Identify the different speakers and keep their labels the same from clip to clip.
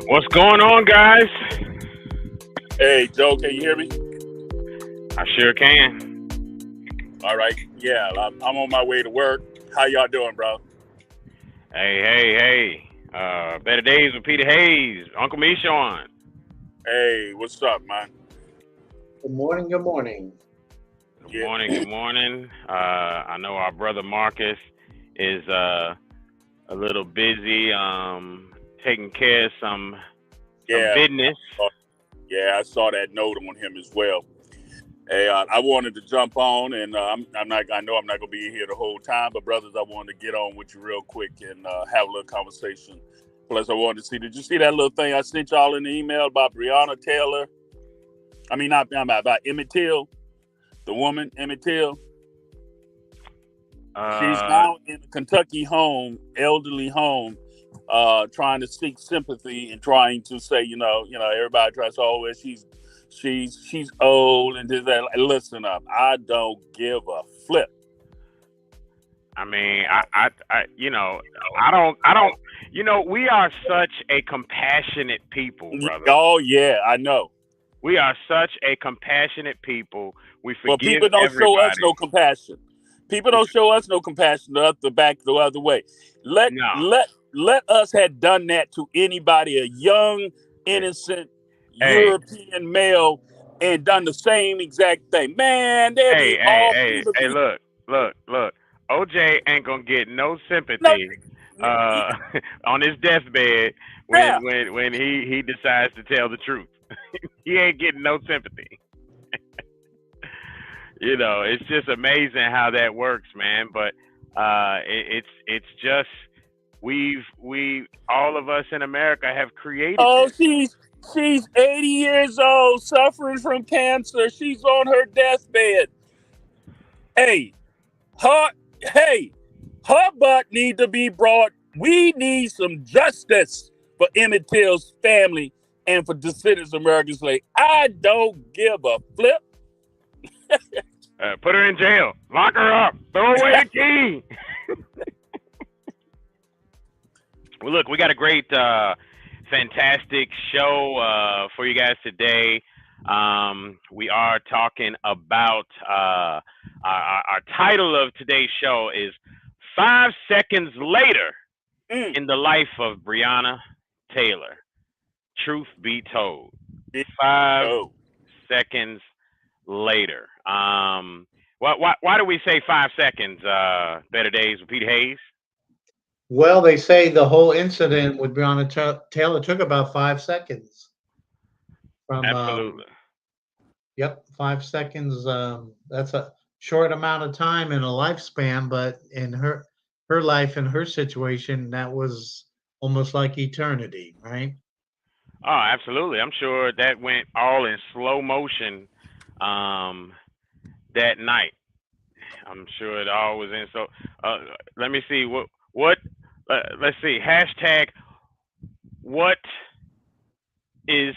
Speaker 1: What's going on, guys?
Speaker 2: Hey, Joe, can you hear me?
Speaker 1: I sure can.
Speaker 2: All right. Yeah, I'm on my way to work. How y'all doing, bro?
Speaker 1: Hey. Better days with Peter Hayes, Uncle Michon.
Speaker 2: Hey, what's up, man?
Speaker 3: Good morning.
Speaker 1: Good morning. I know our brother Marcus is a little busy taking care of some business.
Speaker 2: Yeah, I saw that note on him as well. Hey, I wanted to jump on, and I know I'm not gonna be here the whole time, but brothers, I wanted to get on with you real quick and have a little conversation. Plus, I wanted to see. Did you see that little thing I sent y'all in the email about Breonna Taylor? I mean, not about Emmett Till, the woman Emmett Till. She's now in a Kentucky home, elderly home, trying to seek sympathy and trying to say, you know, everybody tries to always she's old and this that. Listen up, I don't give a flip.
Speaker 1: I mean, I don't. You know, we are such a compassionate people, brother.
Speaker 2: Oh yeah, I know.
Speaker 1: We are such a compassionate people. We forgive
Speaker 2: But people don't
Speaker 1: everybody.
Speaker 2: show us no compassion. People don't show us no compassion the other way. Let us have done that to anybody, a young, innocent European male, and done the same exact thing. Man,
Speaker 1: look. OJ ain't gonna get no sympathy on his deathbed when he decides to tell the truth. He ain't getting no sympathy. You know, it's just amazing how that works, man. But it's just we all of us in America have created.
Speaker 2: Oh,
Speaker 1: this.
Speaker 2: she's 80 years old, suffering from cancer. She's on her deathbed. Her butt need to be brought. We need some justice for Emmett Till's family and for descendants of American slaves. I don't give a flip.
Speaker 1: Put her in jail. Lock her up. Throw away the key. Well, look, we got a great, fantastic show for you guys today. We are talking about our title of today's show is 5 Seconds Later in the Life of Breonna Taylor. Truth be told. 5 seconds later. Why do we say 5 seconds? Better days with Peter Hayes.
Speaker 3: Well, they say the whole incident with Breonna Taylor took about 5 seconds from,
Speaker 1: Absolutely.
Speaker 3: yep, 5 seconds. That's a short amount of time in a lifespan, but in her life and her situation, that was almost like eternity, right?
Speaker 1: Oh, absolutely. I'm sure that went all in slow motion um, that night. I'm sure it all was in. So let me see what let's see. Hashtag what is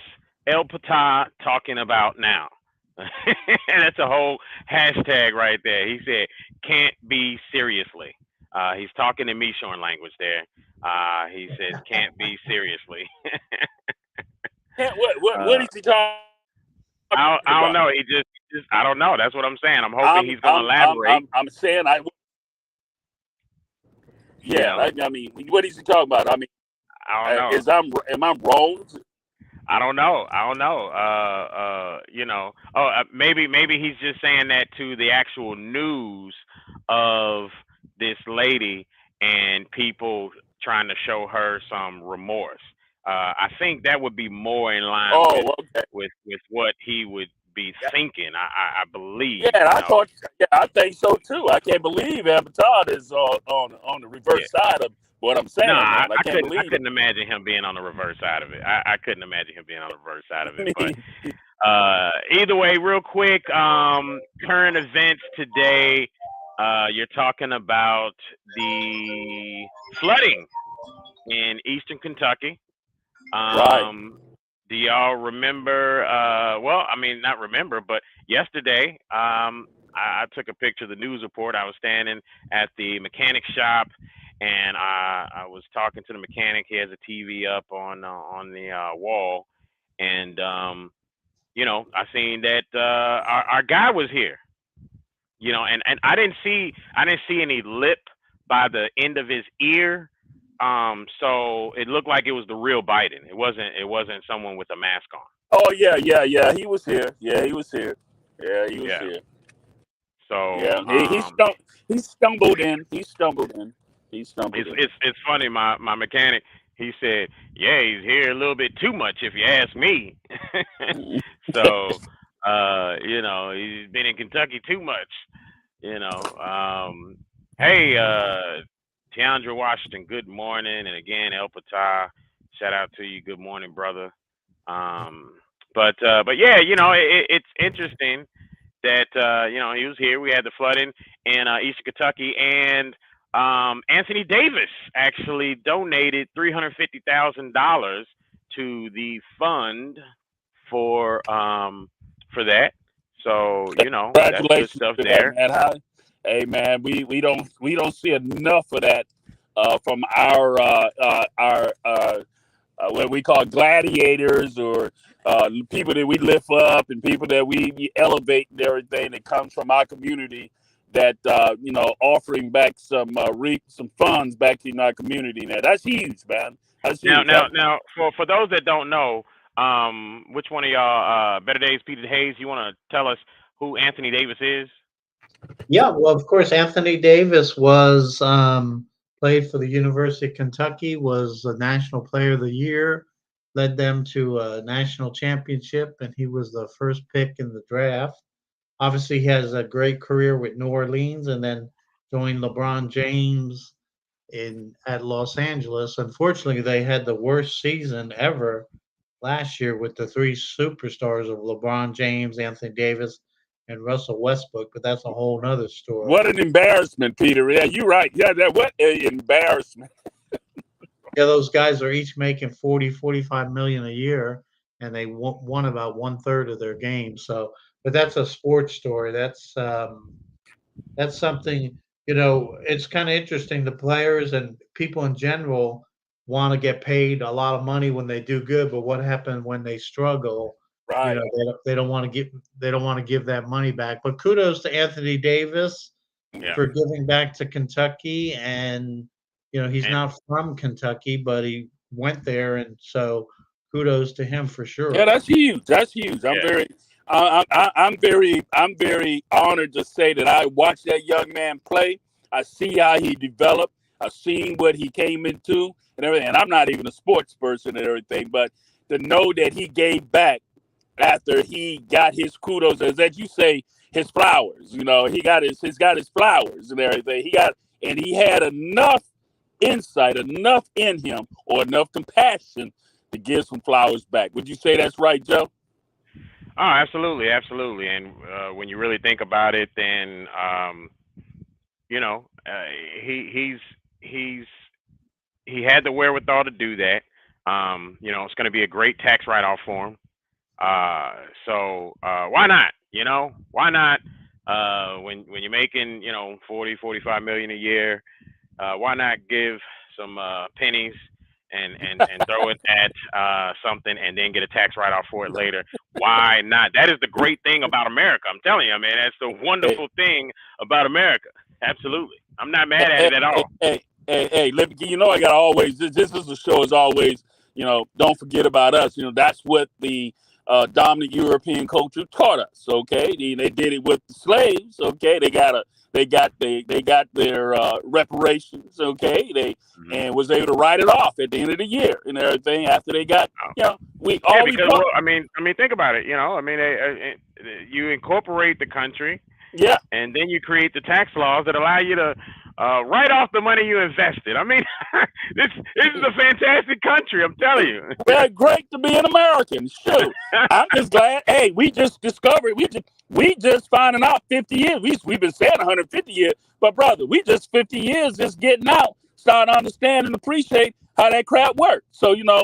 Speaker 1: El Patah talking about now? That's a whole hashtag right there. He said, "Can't be seriously." He's talking in Michorn language there. He says, "Can't be seriously."
Speaker 2: What
Speaker 1: uh,
Speaker 2: is he talking
Speaker 1: I don't
Speaker 2: about?
Speaker 1: know. He just I don't know. That's what I'm saying. I'm hoping he's going to elaborate.
Speaker 2: I'm saying
Speaker 1: You
Speaker 2: yeah.
Speaker 1: know,
Speaker 2: I mean, what is he talking about? I mean,
Speaker 1: I don't know.
Speaker 2: am I wrong?
Speaker 1: I don't know. I don't know. Maybe he's just saying that to the actual news of this lady and people trying to show her some remorse. I think that would be more in line
Speaker 2: Oh, okay.
Speaker 1: with what he would be thinking. I
Speaker 2: Yeah,
Speaker 1: believe. You know.
Speaker 2: I think so too. I can't believe Avatar is on the
Speaker 1: Yeah.
Speaker 2: reverse side of what I'm
Speaker 1: No,
Speaker 2: saying, man. I can't
Speaker 1: I
Speaker 2: believe
Speaker 1: couldn't imagine him being on the reverse side of it. I couldn't imagine him being on the reverse side of it. But
Speaker 2: it.
Speaker 1: either way, real quick, current events today. You're talking about the flooding in eastern Kentucky.
Speaker 2: Right.
Speaker 1: Do y'all remember? Well, I mean, not remember, but yesterday, I took a picture of the news report. I was standing at the mechanic shop, and I was talking to the mechanic. He has a TV up on the wall, and I seen that our guy was here. And I didn't see any lip by the end of his ear. So it looked like it was the real Biden. It wasn't someone with a mask on.
Speaker 2: Oh yeah. He was here. Yeah, he was here. Yeah, he was
Speaker 1: Yeah.
Speaker 2: here.
Speaker 1: So
Speaker 2: Yeah, he stumbled in. He stumbled in. He stumbled
Speaker 1: it's
Speaker 2: in.
Speaker 1: it's it's funny. My mechanic, he said, yeah, he's here a little bit too much if you ask me. So he's been in Kentucky too much. You know. Hey, Tiandra Washington, good morning, and again, El Patah, shout out to you. Good morning, brother. Um, but yeah, it's interesting that he was here. We had the flooding in eastern Kentucky, and Anthony Davis actually donated $350,000 to the fund for that. So that's good
Speaker 2: Congratulations
Speaker 1: stuff
Speaker 2: to that,
Speaker 1: there.
Speaker 2: man. Hey, man, we don't see enough of that from our what we call gladiators or people that we lift up and people that we elevate and everything that comes from our community that offering back some funds back in our community. Now that's huge, man. That's
Speaker 1: Now,
Speaker 2: huge.
Speaker 1: now, now, for those that don't know, which one of y'all, Better Days, Peter Hayes, you want to tell us who Anthony Davis is?
Speaker 3: Yeah, well, of course, Anthony Davis was played for the University of Kentucky, was the National Player of the Year, led them to a national championship, and he was the first pick in the draft. Obviously, he has a great career with New Orleans, and then joined LeBron James in at Los Angeles. Unfortunately, they had the worst season ever last year with the three superstars of LeBron James, Anthony Davis, and Russell Westbrook, but that's a whole nother story.
Speaker 2: What an embarrassment, Peter. Yeah, you're right. Yeah, what an embarrassment.
Speaker 3: Yeah, those guys are each making 40, 45 million a year, and they won about one third of their games. So, but that's a sports story. That's something, it's kind of interesting. The players and people in general want to get paid a lot of money when they do good, but what happens when they struggle?
Speaker 2: Right.
Speaker 3: They don't want to give that money back. But kudos to Anthony Davis
Speaker 1: Yeah.
Speaker 3: for giving back to Kentucky, and he's
Speaker 1: And
Speaker 3: not from Kentucky, but he went there, and so kudos to him for
Speaker 2: Yeah,
Speaker 3: sure.
Speaker 2: that's huge. That's huge.
Speaker 1: yeah,
Speaker 2: I'm very honored to say that I watched that young man play. I see how he developed. I've seen what he came into and everything. And I'm not even a sports person and everything, but to know that he gave back after he got his kudos, as you say, his flowers. You know, he's got his flowers and everything. He had enough insight, enough in him, or enough compassion to give some flowers back. Would you say that's right, Joe?
Speaker 1: Oh, absolutely, absolutely. And when you really think about it, then you know, he's he had the wherewithal to do that. You know, it's going to be a great tax write-off for him. So why not? You know, why not? When you're making, you know, 45 million a year, why not give some pennies and throw it at something and then get a tax write-off for it later? Why not? That is the great thing about America. I'm telling you, man, that's the wonderful thing about America. Absolutely, I'm not mad at it at all.
Speaker 2: You know, I got to always, this is a show as always, you know, don't forget about us. You know, that's what the dominant European culture taught us. Okay. They did it with the slaves. Okay. They got their reparations. Okay. And was able to write it off at the end of the year and everything after they got, you know,
Speaker 1: I mean, think about it. You know, I mean, you incorporate the country.
Speaker 2: Yeah.
Speaker 1: And then you create the tax laws that allow you to write off the money you invested. I mean, this is a fantastic country. I'm telling you.
Speaker 2: Well, great to be an American. Shoot, I'm just glad. Hey, we just discovered. We just finding out 50 years. We've been saying 150 years, but brother, we just 50 years just getting out, starting to understand and appreciate how that crap works. So you know,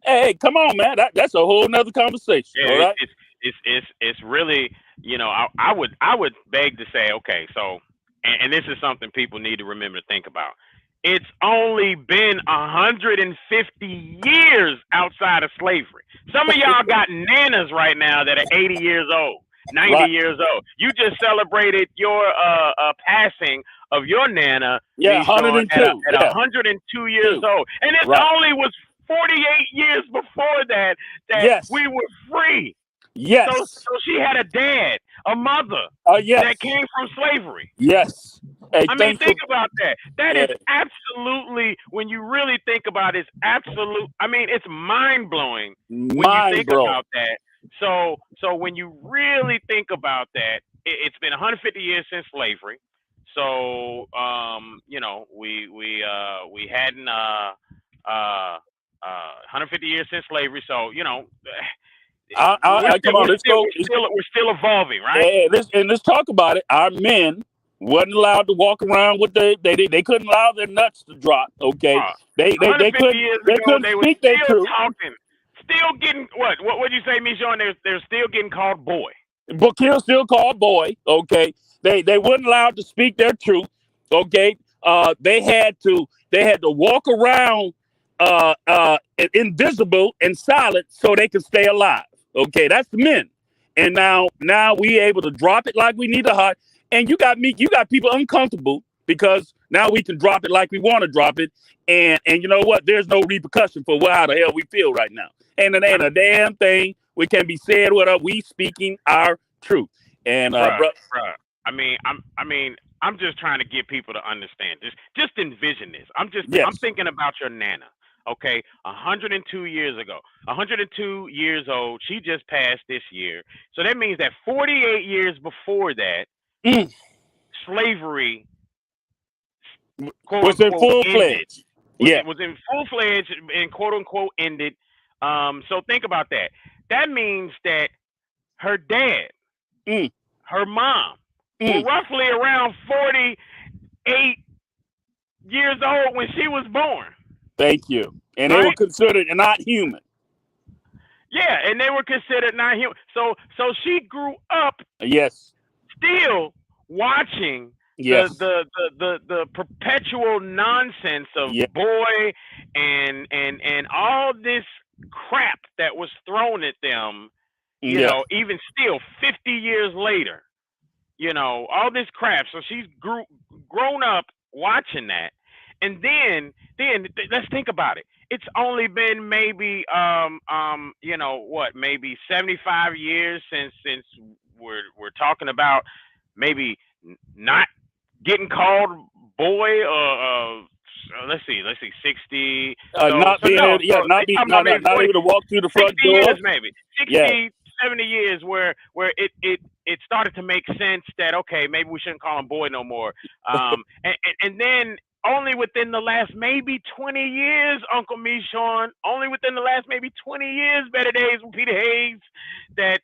Speaker 2: hey, come on, man. That's a whole nother conversation.
Speaker 1: Yeah,
Speaker 2: all right?
Speaker 1: It's really, you know, I would beg to say, okay, so, and this is something people need to remember to think about. It's only been 150 years outside of slavery. Some of y'all got nanas right now that are 80 years old, 90 years old. You just celebrated your passing of your nana,
Speaker 2: yeah, 102
Speaker 1: at 102 years old, and it only was 48 years before that we were free.
Speaker 2: Yes.
Speaker 1: So she had a dad, a mother that came from slavery.
Speaker 2: Yes. Hey,
Speaker 1: I mean, think about that. That is absolutely, when you really think about it, it's absolute. I mean, it's mind-blowing when you think about that. So when you really think about that, it's been 150 years since slavery. So you know, we hadn't 150 years since slavery. So you know. We're still evolving, right?
Speaker 2: Let's talk about it. Our men wasn't allowed to walk around with they couldn't allow their nuts to drop. Okay, they couldn't speak their truth.
Speaker 1: Still getting what did you say, Michon? They're still getting called boy.
Speaker 2: But still called boy. Okay, they weren't allowed to speak their truth. Okay, they had to walk around invisible and silent so they could stay alive. Okay, that's the men. And now we able to drop it like we need to hot. And you got people uncomfortable because now we can drop it like we want to drop it. And you know what? There's no repercussion for how the hell we feel right now. And it ain't a damn thing we can be said what we speaking our truth. And
Speaker 1: bruh. I mean, I'm just trying to get people to understand this. Just envision this. I'm thinking about your nana. Okay, 102 years ago, 102 years old. She just passed this year. So that means that 48 years before that, slavery
Speaker 2: was in full-fledged.
Speaker 1: It was in full-fledged and quote-unquote ended. So think about that. That means that her dad, her mom, were roughly around 48 years old when she was born.
Speaker 2: Thank you. And they were considered not human.
Speaker 1: Yeah, and they were considered not human. So she grew up.
Speaker 2: Yes.
Speaker 1: Still watching the perpetual nonsense of boy and all this crap that was thrown at them. You know, even still 50 years later. You know, all this crap. So she's grown up watching that. And then let's think about it. It's only been maybe you know what, maybe 75 years since we're talking about maybe not getting called boy, let's see, 60.
Speaker 2: Not
Speaker 1: So
Speaker 2: being
Speaker 1: no,
Speaker 2: able,
Speaker 1: so
Speaker 2: not
Speaker 1: they
Speaker 2: be,
Speaker 1: talking about maybe
Speaker 2: not
Speaker 1: 40,
Speaker 2: able to walk through the front
Speaker 1: 60
Speaker 2: door.
Speaker 1: years maybe,
Speaker 2: Yeah,
Speaker 1: 60, 70 years where it started to make sense that okay, maybe we shouldn't call him boy no more. And then only within the last maybe 20 years, Uncle Sean, only within the last maybe 20 years, Better Days with Peter Hayes, that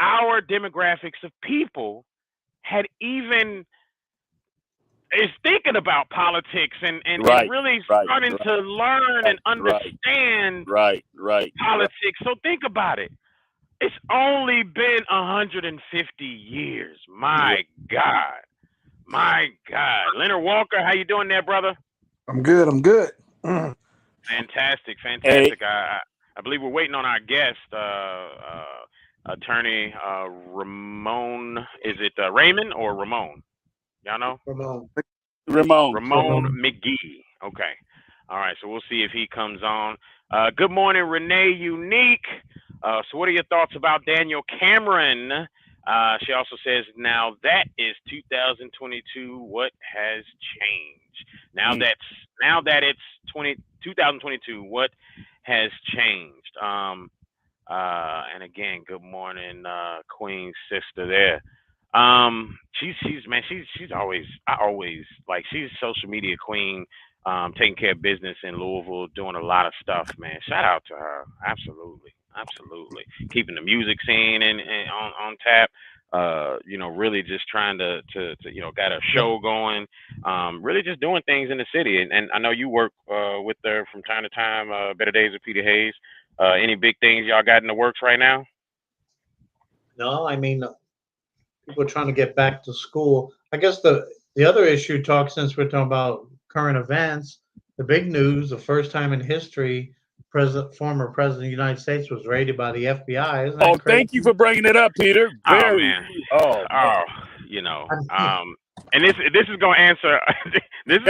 Speaker 1: our demographics of people had even is thinking about politics and
Speaker 2: right,
Speaker 1: really
Speaker 2: right,
Speaker 1: starting to learn and understand
Speaker 2: right.
Speaker 1: politics. So think about it. It's only been 150 years. My God. My God. Leonard Walker, how you doing there, brother?
Speaker 4: I'm good.
Speaker 1: Fantastic.
Speaker 2: Hey,
Speaker 1: I believe we're waiting on our guest, attorney Ramon. Is it Raymond or Ramon? Y'all know?
Speaker 2: Ramon.
Speaker 1: Ramon McGee. Okay. All right. So we'll see if he comes on. Good morning, Renee Unique. So what are your thoughts about Daniel Cameron? She also says, now that is 2022. What has changed? Now that it's 2022, what has changed? And again, good morning, Queen's sister there. She's always, she's social media queen, taking care of business in Louisville, doing a lot of stuff, man. Shout out to her. Absolutely. Keeping the music scene and on tap. Really just trying to got a show going. Really just doing things in the city. And I know you work with her from time to time, Better Days with Peter Hayes. Any big things y'all got in the works right now?
Speaker 3: No, I mean, people are trying to get back to school. I guess the other issue since we're talking about current events, the big news, the first time in history, former president of the United States was raided by the FBI. Isn't that crazy?
Speaker 2: Thank you for bringing it up, Peter.
Speaker 1: Oh man. And this is gonna answer. This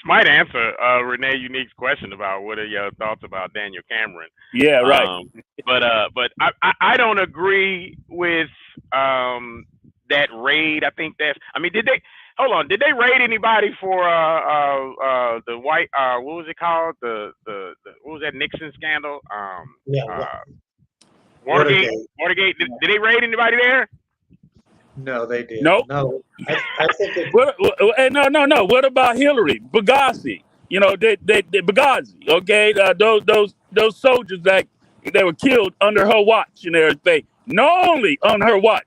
Speaker 1: might answer Renee Unique's question about what are your thoughts about Daniel Cameron.
Speaker 2: Yeah, right.
Speaker 1: But I don't agree with that raid. I think did they raid anybody for the white what was it called? The what was that Nixon scandal? Watergate. Did they raid anybody there?
Speaker 3: No, they did.
Speaker 2: Nope.
Speaker 3: No, I think
Speaker 2: no. What about Hillary Benghazi? Benghazi. Okay, those soldiers that were killed under her watch and everything. Not only on her watch.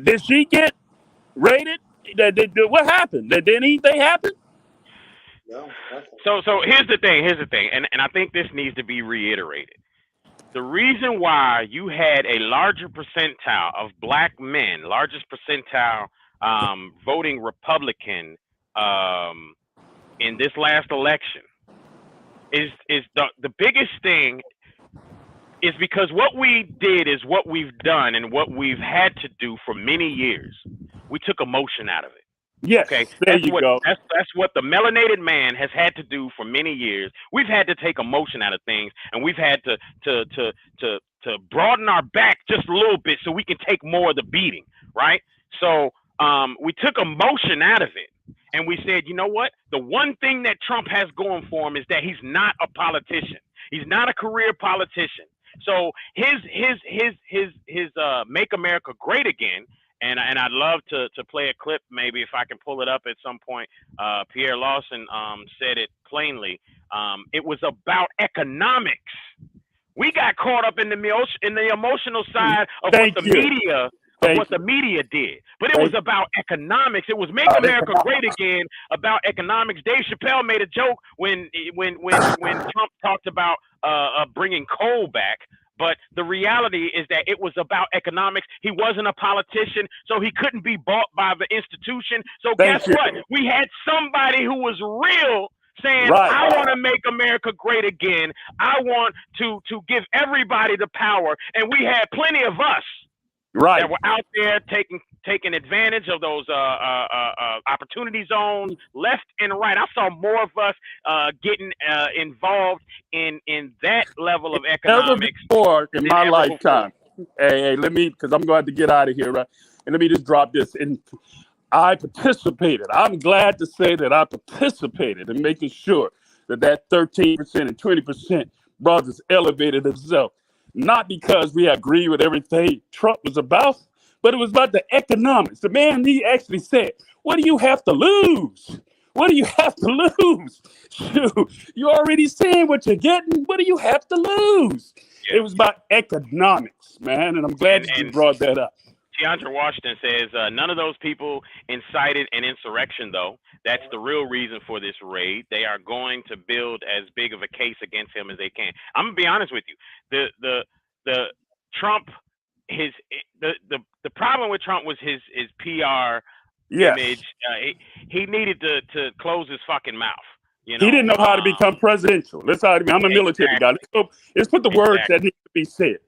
Speaker 2: Did she get raided? What happened? Did anything happen?
Speaker 3: No.
Speaker 1: So here's the thing, and I think this needs to be reiterated. The reason why you had a larger percentile of black men, largest percentile voting Republican in this last election is the biggest thing is because what we did is what we've done and what we've had to do for many years. We took emotion out of it.
Speaker 2: Yes.
Speaker 1: Okay.
Speaker 2: There you go.
Speaker 1: That's what the melanated man has had to do for many years. We've had to take emotion out of things, and we've had to broaden our back just a little bit so we can take more of the beating, right? So we took emotion out of it, and we said, you know what? The one thing that Trump has going for him is that he's not a politician. He's not a career politician. So his Make America Great Again. And I'd love to play a clip, maybe if I can pull it up at some point. Pierre Lawson said it plainly. It was about economics. We got caught up in the emotional side of what the media did, but it was about economics. It was Make America Great Again about economics. Dave Chappelle made a joke when Trump talked about bringing coal back. But the reality is that it was about economics. He wasn't a politician, so he couldn't be bought by the institution. So guess what? We had somebody who was real saying, I want to make America great again. I want to give everybody the power. And we had plenty of us that were out there taking advantage of those opportunity zones left and right. I saw more of us getting involved in that level of economics
Speaker 2: before in my lifetime. Hey, let me, because I'm going to have to get out of here, right? And let me just drop this. And I participated. I'm glad to say that I participated in making sure that that 13% and 20% brothers elevated themselves. Not because we agree with everything Trump was about, but it was about the economics. The man, he actually said, what do you have to lose? What do you have to lose? Shoot, you already saying what you're getting. What do you have to lose? It
Speaker 1: Yeah.
Speaker 2: was about economics, man. And I'm glad that you
Speaker 1: And
Speaker 2: brought that up.
Speaker 1: Keandre Washington says none of those people incited an insurrection, though. That's the real reason for this raid. They are going to build as big of a case against him as they can. I'm gonna be honest with you. The Trump his the problem with Trump was his PR
Speaker 2: Yes.
Speaker 1: image. He needed to close his fucking mouth. You
Speaker 2: He
Speaker 1: know.
Speaker 2: didn't know how to become presidential. That's how I mean. I'm a military guy.
Speaker 1: Exactly.
Speaker 2: Let's put the words
Speaker 1: Exactly.
Speaker 2: that need to be said.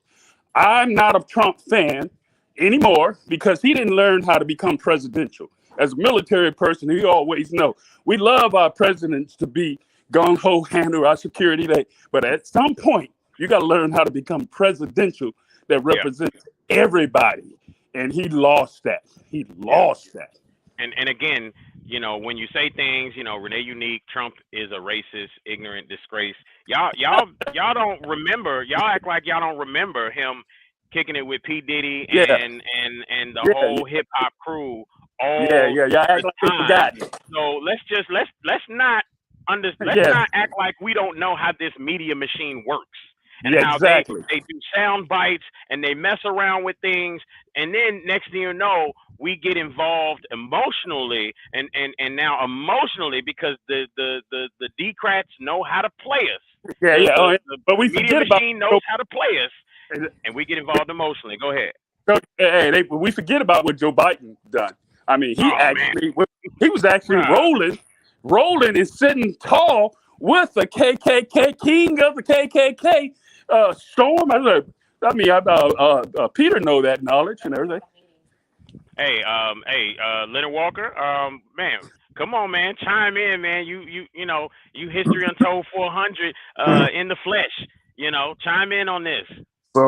Speaker 2: I'm not a Trump fan anymore because he didn't learn how to become presidential. As a military person, you always know we love our presidents to be gung ho, handle our security. But at some point, you got to learn how to become presidential that
Speaker 1: Yeah.
Speaker 2: represents everybody. And he lost that. He
Speaker 1: Yeah.
Speaker 2: lost that.
Speaker 1: And again, when you say things, Renee Unique, Trump is a racist, ignorant disgrace. Y'all don't remember. Y'all act like y'all don't remember him kicking it with P Diddy
Speaker 2: Yeah,
Speaker 1: and the
Speaker 2: yeah,
Speaker 1: whole hip hop crew
Speaker 2: yeah,
Speaker 1: all
Speaker 2: yeah. Y'all act
Speaker 1: the
Speaker 2: like they
Speaker 1: time.
Speaker 2: forgot.
Speaker 1: So let's not let's
Speaker 2: Yeah,
Speaker 1: not act like we don't know how this media machine works and
Speaker 2: yeah,
Speaker 1: how they
Speaker 2: exactly.
Speaker 1: do sound bites and they mess around with things, and then next thing you know, we get involved emotionally and now emotionally because the Democrats know how to play us.
Speaker 2: Yeah,
Speaker 1: The
Speaker 2: yeah.
Speaker 1: the,
Speaker 2: Oh, yeah.
Speaker 1: the,
Speaker 2: But
Speaker 1: the
Speaker 2: we
Speaker 1: media
Speaker 2: forget about
Speaker 1: machine knows how to play us, and we get involved emotionally. Go ahead.
Speaker 2: we forget about what Joe Biden done. I mean,
Speaker 1: Oh man,
Speaker 2: he was actually
Speaker 1: bruh.
Speaker 2: rolling and sitting tall with the KKK king of the KKK. Storm. Peter know that knowledge and everything.
Speaker 1: Leonard Walker, man, come on, man, chime in, man. You history untold 400, in the flesh. Chime in on this.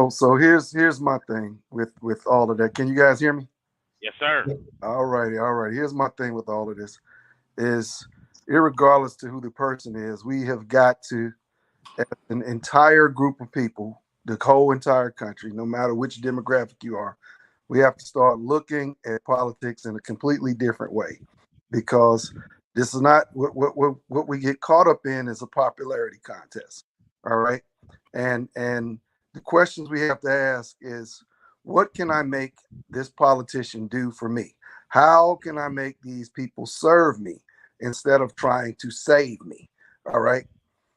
Speaker 4: So here's my thing with all of that. Can you guys hear me?
Speaker 1: Yes, sir.
Speaker 4: All righty, all right. Here's my thing with all of this is irregardless to who the person is, we have got to, as an entire group of people, the whole entire country, no matter which demographic you are, we have to start looking at politics in a completely different way, because this is not what we get caught up in is a popularity contest. All right, and the questions we have to ask is, what can I make this politician do for me? How can I make these people serve me instead of trying to save me? All right.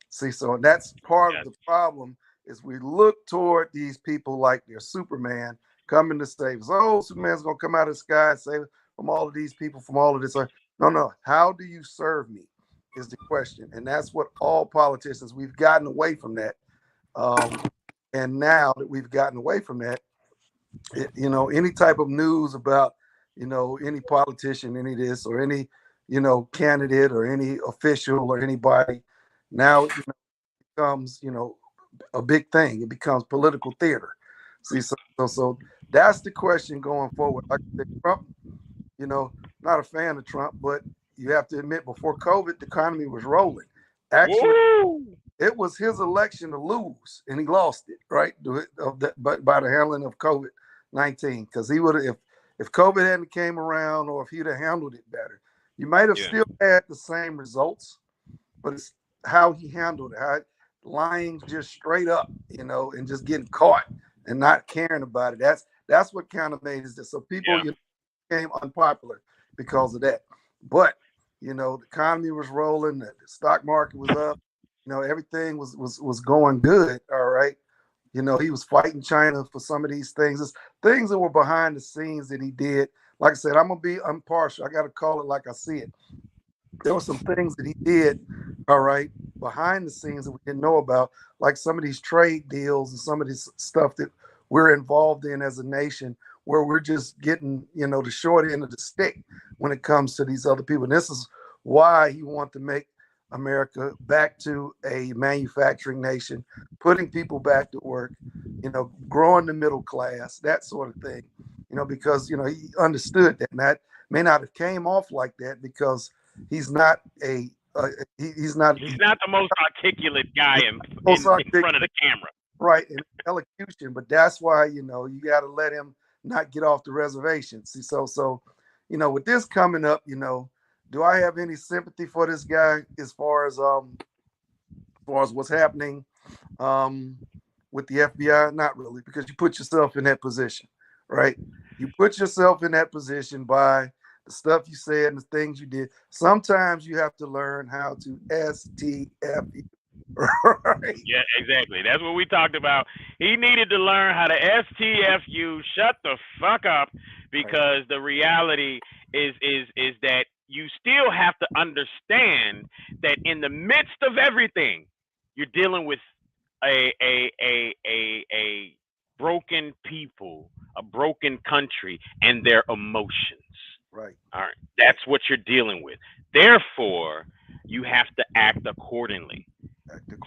Speaker 4: See, so that's part of
Speaker 1: Yes.
Speaker 4: the problem is we look toward these people like they're Superman coming to save us. Oh, Superman's gonna come out of the sky and save us from all of these people, from all of this. No, no. How do you serve me is the question, and that's what all politicians we've gotten away from that. Um, and now that we've gotten away from that, any type of news about, any politician, any this or any, candidate or any official or anybody, now it becomes, a big thing. It becomes political theater. See, so that's the question going forward. Like I said, Trump, not a fan of Trump, but you have to admit, before COVID, the economy was rolling. Actually,
Speaker 1: Woo!
Speaker 4: it was his election to lose, and he lost it, right? But by the handling of COVID-19, because he would have, if COVID hadn't came around, or if he'd have handled it better, you might have
Speaker 1: Yeah.
Speaker 4: still had the same results. But it's how he handled it, lying just straight up, and just getting caught and not caring about it. That's what kind of made it. So people,
Speaker 1: Yeah.
Speaker 4: became unpopular because of that. But the economy was rolling, the stock market was up, everything was going good. All right. He was fighting China for some of these things. It's things that were behind the scenes that he did. Like I said, I'm gonna be impartial. I gotta call it like I see it. There were some things that he did, all right, behind the scenes that we didn't know about, like some of these trade deals and some of this stuff that we're involved in as a nation, where we're just getting, the short end of the stick when it comes to these other people. And this is why he wants to make America back to a manufacturing nation, putting people back to work, growing the middle class, that sort of thing, because, he understood that. And that may not have came off like that because he's not he's not
Speaker 1: the most articulate guy in front of the camera.
Speaker 4: Right, in elocution, but that's why, you got to let him not get off the reservation. See, so with this coming up, do I have any sympathy for this guy as far as what's happening with the FBI? Not really, because you put yourself in that position, right? You put yourself in that position by the stuff you said and the things you did. Sometimes you have to learn how to STF. Right.
Speaker 1: Yeah, exactly. That's what we talked about. He needed to learn how to STFU, shut the fuck up, because the reality is that you still have to understand that in the midst of everything, you're dealing with a broken people, a broken country, and their emotions.
Speaker 4: Right.
Speaker 1: All right. That's what you're dealing with. Therefore, you have to act accordingly.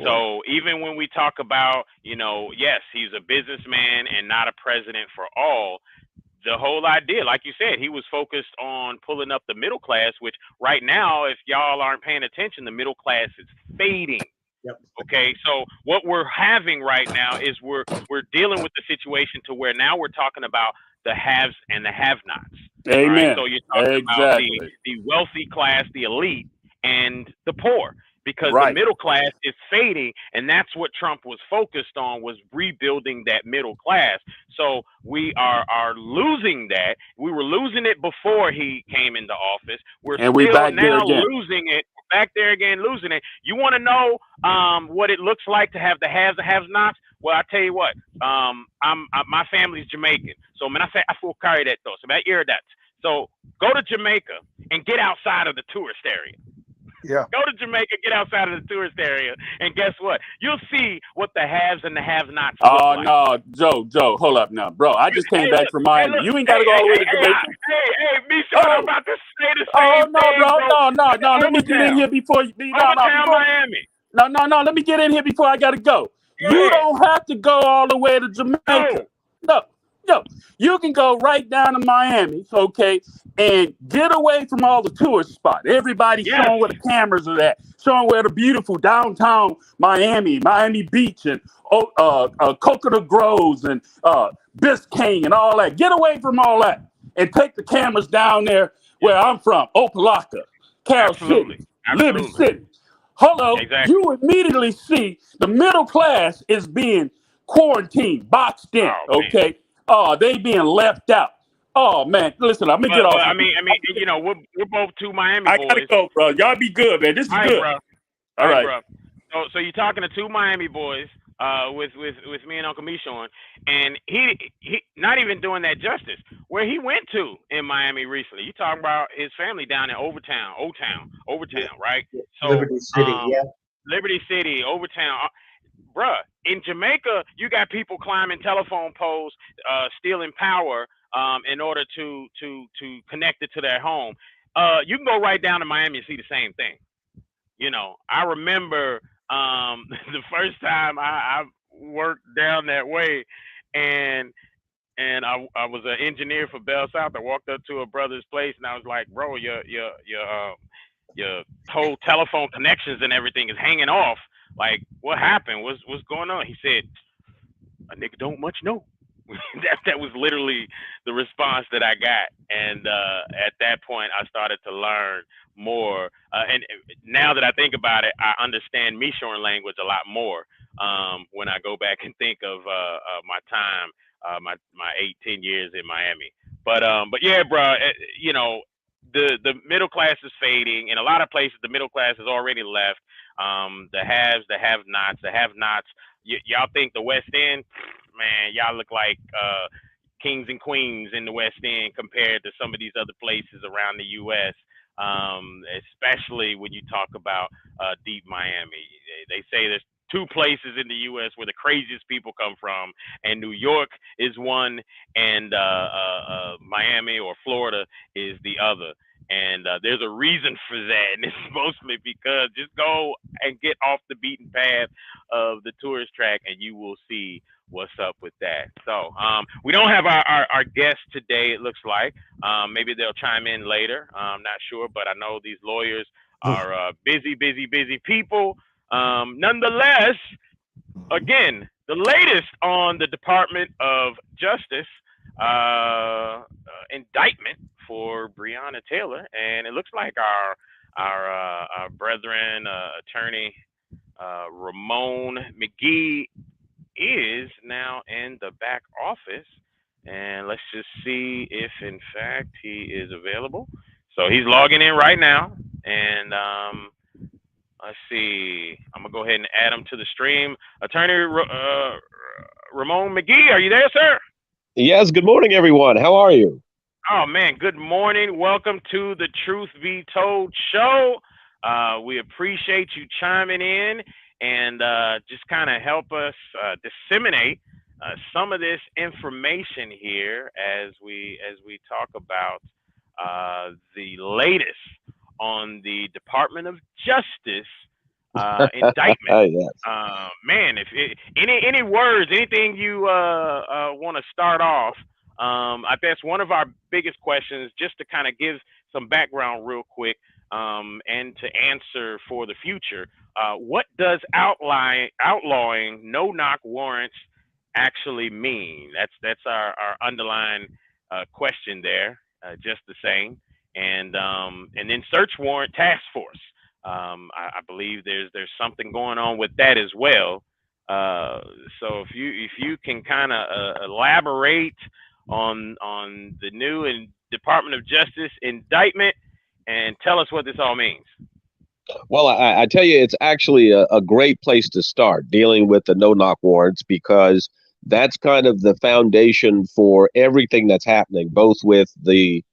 Speaker 1: So even when we talk about, yes, he's a businessman and not a president for all, the whole idea, like you said, he was focused on pulling up the middle class, which right now, if y'all aren't paying attention, the middle class is fading.
Speaker 3: Yep.
Speaker 1: Okay, so what we're having right now is we're dealing with the situation to where now we're talking about the haves and the have-nots.
Speaker 2: Amen.
Speaker 1: Right? So you're talking about the wealthy class, the elite, and the poor. Because the middle class is fading, and that's what Trump was focused on, was rebuilding that middle class. So we are losing that. We were losing it before he came into office. We're still now losing it. We're back there again, losing it. You want to know what it looks like to have the haves and have-nots? Well, I tell you what. My family's Jamaican, so when I say I full carry that though, so I hear that. So go to Jamaica and get outside of the tourist area.
Speaker 4: Yeah.
Speaker 1: Go to Jamaica, get outside of the tourist area, and guess what? You'll see what the haves and the have-nots look like.
Speaker 2: Oh, no, Joe, hold up now. Bro, I just came back from Miami. You ain't got to go all the way to Jamaica.
Speaker 1: Misha, I'm about to say the same thing,
Speaker 2: bro. No. Let me get in here before you...
Speaker 1: Miami.
Speaker 2: No, let me get in here before I got to go. You don't have to go all the way to Jamaica. No. You can go right down to Miami, okay, and get away from all the tourist spots. Everybody showing where the cameras are at, showing where the beautiful downtown Miami Beach, and Coconut Groves, and Biscayne, and all that. Get away from all that and take the cameras down there where I'm from, Opelika, Carol City, Liberty City. Hello, you immediately see the middle class is being quarantined, boxed in, okay? Oh, they being left out. Oh man, listen, I'm gonna get off.
Speaker 1: I mean, we're both two Miami boys.
Speaker 2: I gotta go, bro. Y'all be good, man. This is good.
Speaker 1: Bro. All right, bro. So you're talking to two Miami boys, with me and Uncle Michon, and he not even doing that justice. Where he went to in Miami recently, you talking about his family down in Overtown, right? So
Speaker 3: Liberty City,
Speaker 1: Liberty City, Overtown. Bruh, in Jamaica, you got people climbing telephone poles, stealing power in order to connect it to their home. You can go right down to Miami and see the same thing. I remember the first time I worked down that way, and I was an engineer for Bell South. I walked up to a brother's place, and I was like, bro, your whole telephone connections and everything is hanging off. Like, what happened? What's going on? He said, a nigga don't much know. that was literally the response that I got. And at that point, I started to learn more. And now that I think about it, I understand Michon language a lot more when I go back and think of my time, my 8-10 years in Miami. But yeah, bro, the middle class is fading. In a lot of places, the middle class has already left. The haves, the have-nots, y'all think the West End, man, y'all look like kings and queens in the West End compared to some of these other places around the U.S., especially when you talk about deep Miami. They say there's two places in the U.S. where the craziest people come from, and New York is one, and Miami or Florida is the other. And there's a reason for that, and it's mostly because just go and get off the beaten path of the tourist track, and you will see what's up with that. So we don't have our guest today, it looks like. Maybe they'll chime in later. I'm not sure, but I know these lawyers are busy people. Nonetheless, again, the latest on the Department of Justice indictment for Breonna Taylor, and it looks like our brethren, attorney Ramon McGee, is now in the back office, and let's just see if in fact he is available. So he's logging in right now, and let's see. I'm gonna go ahead and add him to the stream. Attorney Ramon McGee, are you there, sir?
Speaker 5: Yes. Good morning, everyone. How are you?
Speaker 1: Oh man, good morning. Welcome to the Truth Be Told show. We appreciate you chiming in and just kind of help us disseminate some of this information here as we talk about the latest on the Department of Justice indictment.
Speaker 5: Yes.
Speaker 1: Man, if any words, anything you want to start off, I guess one of our biggest questions, just to kind of give some background real quick, and to answer for the future, what does outlawing no-knock warrants actually mean? That's our underlying question there, just the same. And then search warrant task force. I believe there's something going on with that as well. So if you can kind of elaborate on the new Department of Justice indictment and tell us what this all means.
Speaker 5: Well, I tell you, it's actually a great place to start dealing with the no-knock warrants, because that's kind of the foundation for everything that's happening, both with the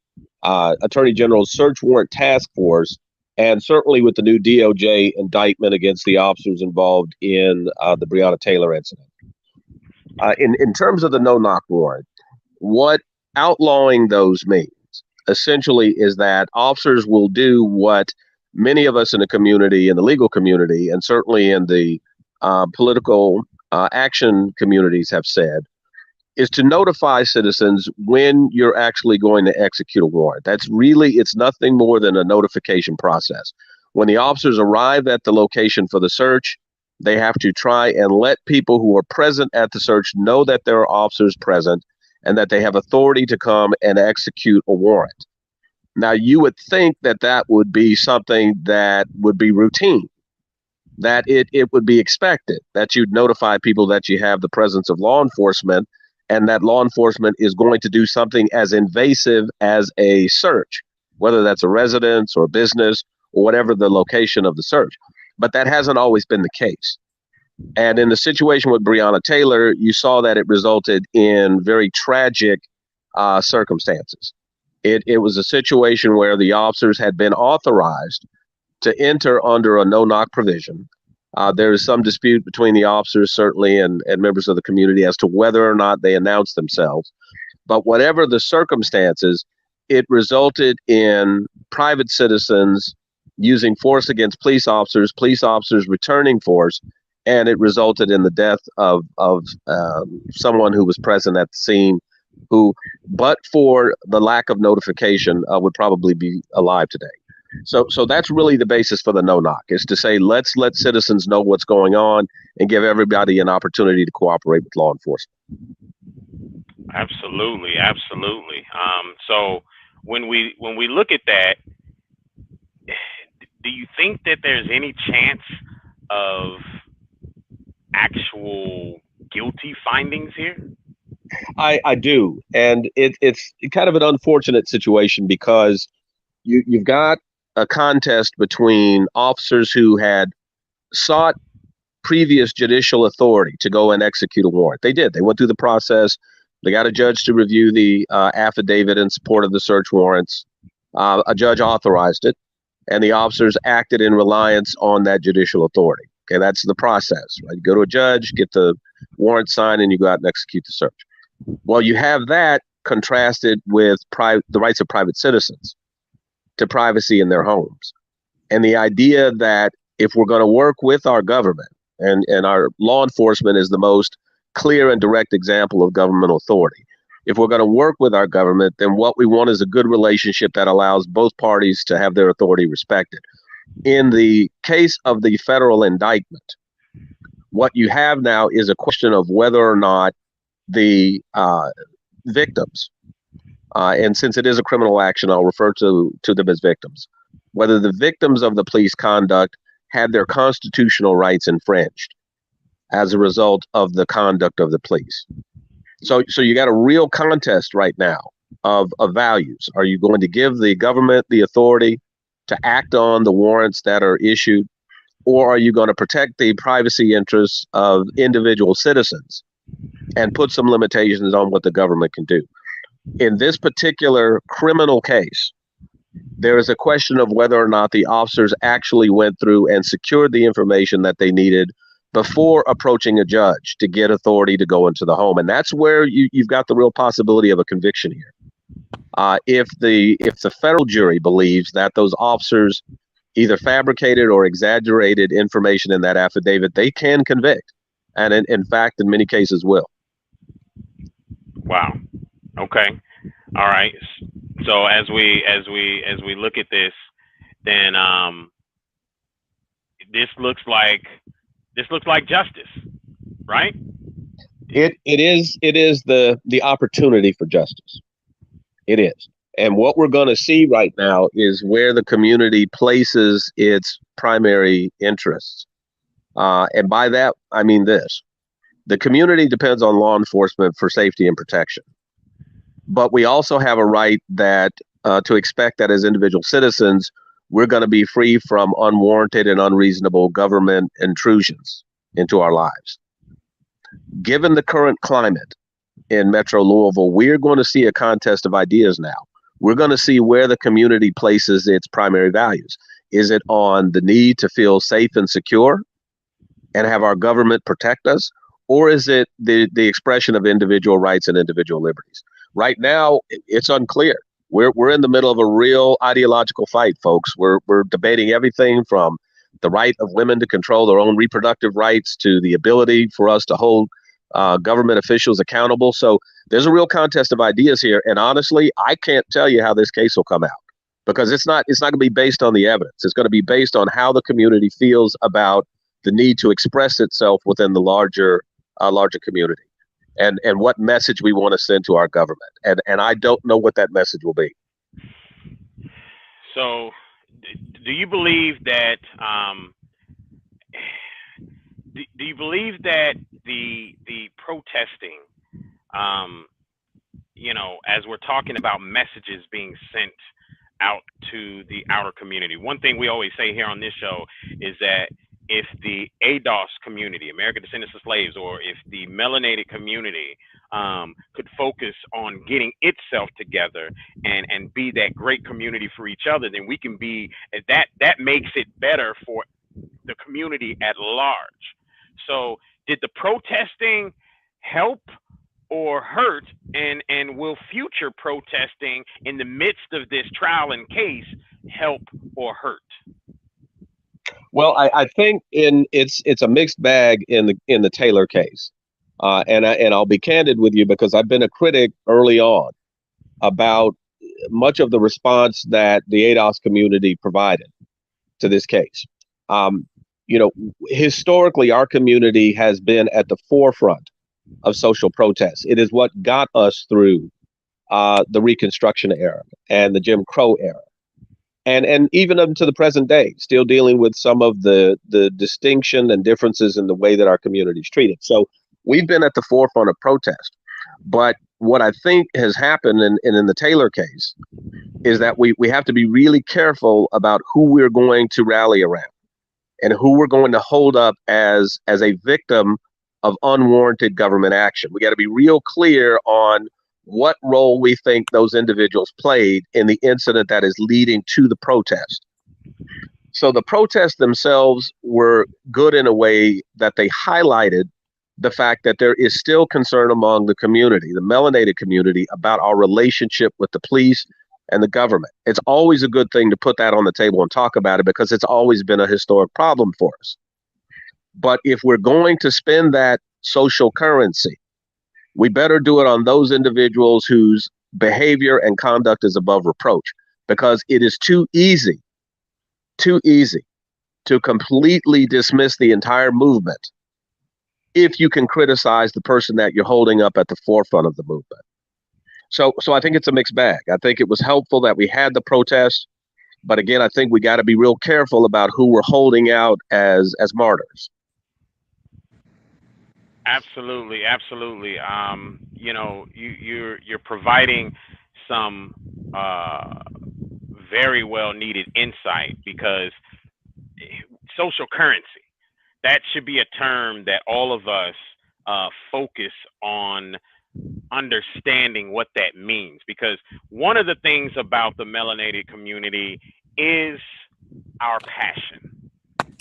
Speaker 5: Attorney General's search warrant task force and certainly with the new DOJ indictment against the officers involved in the Breonna Taylor incident. In terms of the no-knock warrant, what outlawing those means essentially is that officers will do what many of us in the community, in the legal community, and certainly in the political action communities have said, is to notify citizens when you're actually going to execute a warrant. It's nothing more than a notification process. When the officers arrive at the location for the search, they have to try and let people who are present at the search know that there are officers present and that they have authority to come and execute a warrant. Now, you would think that that would be something that would be routine, that it would be expected, that you'd notify people that you have the presence of law enforcement, and that law enforcement is going to do something as invasive as a search, whether that's a residence or a business or whatever the location of the search. But that hasn't always been the case. And in the situation with Breonna Taylor, you saw that it resulted in very tragic circumstances. It was a situation where the officers had been authorized to enter under a no-knock provision. There is some dispute between the officers, certainly, and members of the community as to whether or not they announced themselves. But whatever the circumstances, it resulted in private citizens using force against police officers returning force, and it resulted in the death of someone who was present at the scene, who, but for the lack of notification, would probably be alive today. So that's really the basis for the no-knock, is to say, let's let citizens know what's going on and give everybody an opportunity to cooperate with law enforcement.
Speaker 1: Absolutely. So when we look at that, do you think that there's any chance of actual guilty findings here?
Speaker 5: I do, and it's kind of an unfortunate situation, because you've got a contest between officers who had sought previous judicial authority to go and execute a warrant. They did. They went through the process. They got a judge to review the affidavit in support of the search warrants. A judge authorized it, and the officers acted in reliance on that judicial authority. Okay, that's the process, right? You go to a judge, get the warrant signed, and you go out and execute the search. Well, you have that contrasted with the rights of private citizens. to privacy in their homes. And the idea that if we're going to work with our government, and our law enforcement is the most clear and direct example of governmental authority. If we're going to work with our government, then what we want is a good relationship that allows both parties to have their authority respected. In the case of the federal indictment, what you have now is a question of whether or not the victims, and since it is a criminal action, I'll refer to them as victims, whether the victims of the police conduct had their constitutional rights infringed as a result of the conduct of the police. So you got a real contest right now of values. Are you going to give the government the authority to act on the warrants that are issued, or are you going to protect the privacy interests of individual citizens and put some limitations on what the government can do? In this particular criminal case, there is a question of whether or not the officers actually went through and secured the information that they needed before approaching a judge to get authority to go into the home. And that's where you've got the real possibility of a conviction here. If the federal jury believes that those officers either fabricated or exaggerated information in that affidavit, they can convict. And in fact, in many cases will.
Speaker 1: Wow. Okay. All right. So as we look at this, then this looks like justice, right?
Speaker 5: It is the opportunity for justice. It is. And what we're going to see right now is where the community places its primary interests. And by that, I mean this. The community depends on law enforcement for safety and protection. But we also have a right that to expect that as individual citizens, we're going to be free from unwarranted and unreasonable government intrusions into our lives. Given the current climate in Metro Louisville, we're going to see a contest of ideas now. We're going to see where the community places its primary values. Is it on the need to feel safe and secure and have our government protect us? Or is it the expression of individual rights and individual liberties? Right now, it's unclear. We're in the middle of a real ideological fight, folks. We're debating everything from the right of women to control their own reproductive rights to the ability for us to hold government officials accountable. So there's a real contest of ideas here. And honestly, I can't tell you how this case will come out, because it's not going to be based on the evidence. It's going to be based on how the community feels about the need to express itself within the larger community, and what message we want to send to our government. And I don't know what that message will be.
Speaker 1: So do you believe that do you believe that the protesting, as we're talking about messages being sent out to the outer community, one thing we always say here on this show is that if the ADOS community, American Descendants of Slaves, or if the melanated community could focus on getting itself together and be that great community for each other, then we can be, that makes it better for the community at large. So did the protesting help or hurt, and will future protesting in the midst of this trial and case help or hurt?
Speaker 5: Well, I think it's a mixed bag in the Taylor case, and I'll be candid with you, because I've been a critic early on about much of the response that the ADOS community provided to this case. Historically, our community has been at the forefront of social protests. It is what got us through the Reconstruction era and the Jim Crow era. And even up to the present day, still dealing with some of the distinction and differences in the way that our community is treated. So we've been at the forefront of protest. But what I think has happened in the Taylor case is that we have to be really careful about who we're going to rally around and who we're going to hold up as a victim of unwarranted government action. We got to be real clear on what role we think those individuals played in the incident that is leading to the protest. So the protests themselves were good in a way that they highlighted the fact that there is still concern among the community, the melanated community, about our relationship with the police and the government. It's always a good thing to put that on the table and talk about it because it's always been a historic problem for us. But if we're going to spend that social currency, we better do it on those individuals whose behavior and conduct is above reproach, because it is too easy to completely dismiss the entire movement if you can criticize the person that you're holding up at the forefront of the movement. So I think it's a mixed bag. I think it was helpful that we had the protest, but again, I think we got to be real careful about who we're holding out as martyrs.
Speaker 1: Absolutely. You know, you're providing some very well needed insight, because social currency, that should be a term that all of us focus on understanding what that means, because one of the things about the melanated community is our passion.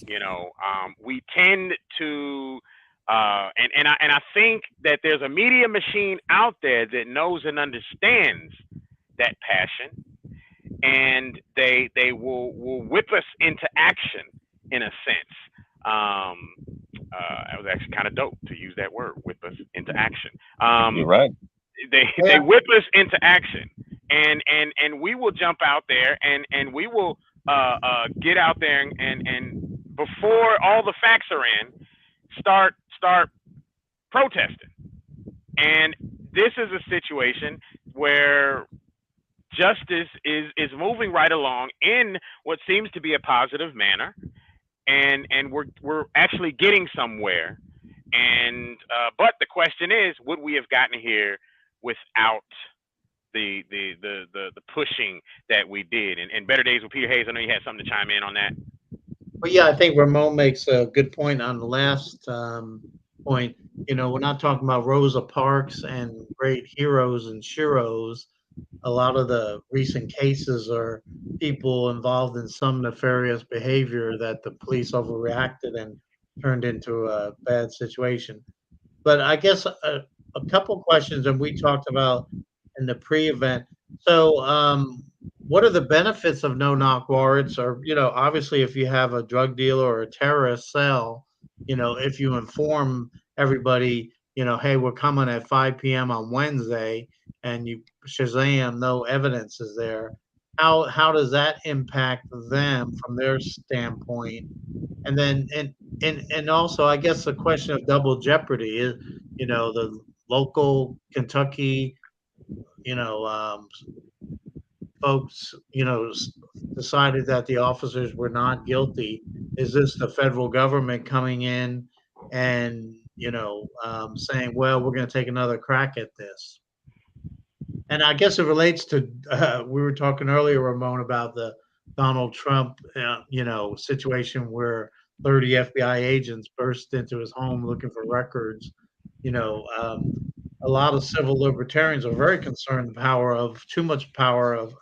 Speaker 1: You know, we tend to and I think that there's a media machine out there that knows and understands that passion, and they will whip us into action in a sense. That was actually kind of dope to use that word, whip us into action.
Speaker 5: You're right.
Speaker 1: They whip us into action, and we will jump out there, and we will get out there and before all the facts are in, start protesting. And this is a situation where justice is moving right along in what seems to be a positive manner, and we're actually getting somewhere. And but the question is, would we have gotten here without the pushing that we did? And Better Days with Peter Hayes, I know you had something to chime in on that.
Speaker 3: Well, yeah, I think Ramon makes a good point on the last point. You know, we're not talking about Rosa Parks and great heroes and sheroes. A lot of the recent cases are people involved in some nefarious behavior that the police overreacted and turned into a bad situation. But I guess a couple questions, and we talked about in the pre-event. So, what are the benefits of no-knock warrants? Or, you know, obviously, if you have a drug dealer or a terrorist cell, you know, if you inform everybody, you know, hey, we're coming at 5 p.m. on Wednesday, and you Shazam, no evidence is there. How does that impact them from their standpoint? And then and also, I guess the question of double jeopardy is, you know, the local Kentucky, you know, folks, you know, decided that the officers were not guilty. Is this the federal government coming in and, you know, saying, well, we're going to take another crack at this? And I guess it relates to we were talking earlier, Ramon, about the Donald Trump, you know, situation where 30 FBI agents burst into his home looking for records. You know, a lot of civil libertarians are very concerned the power of too much power of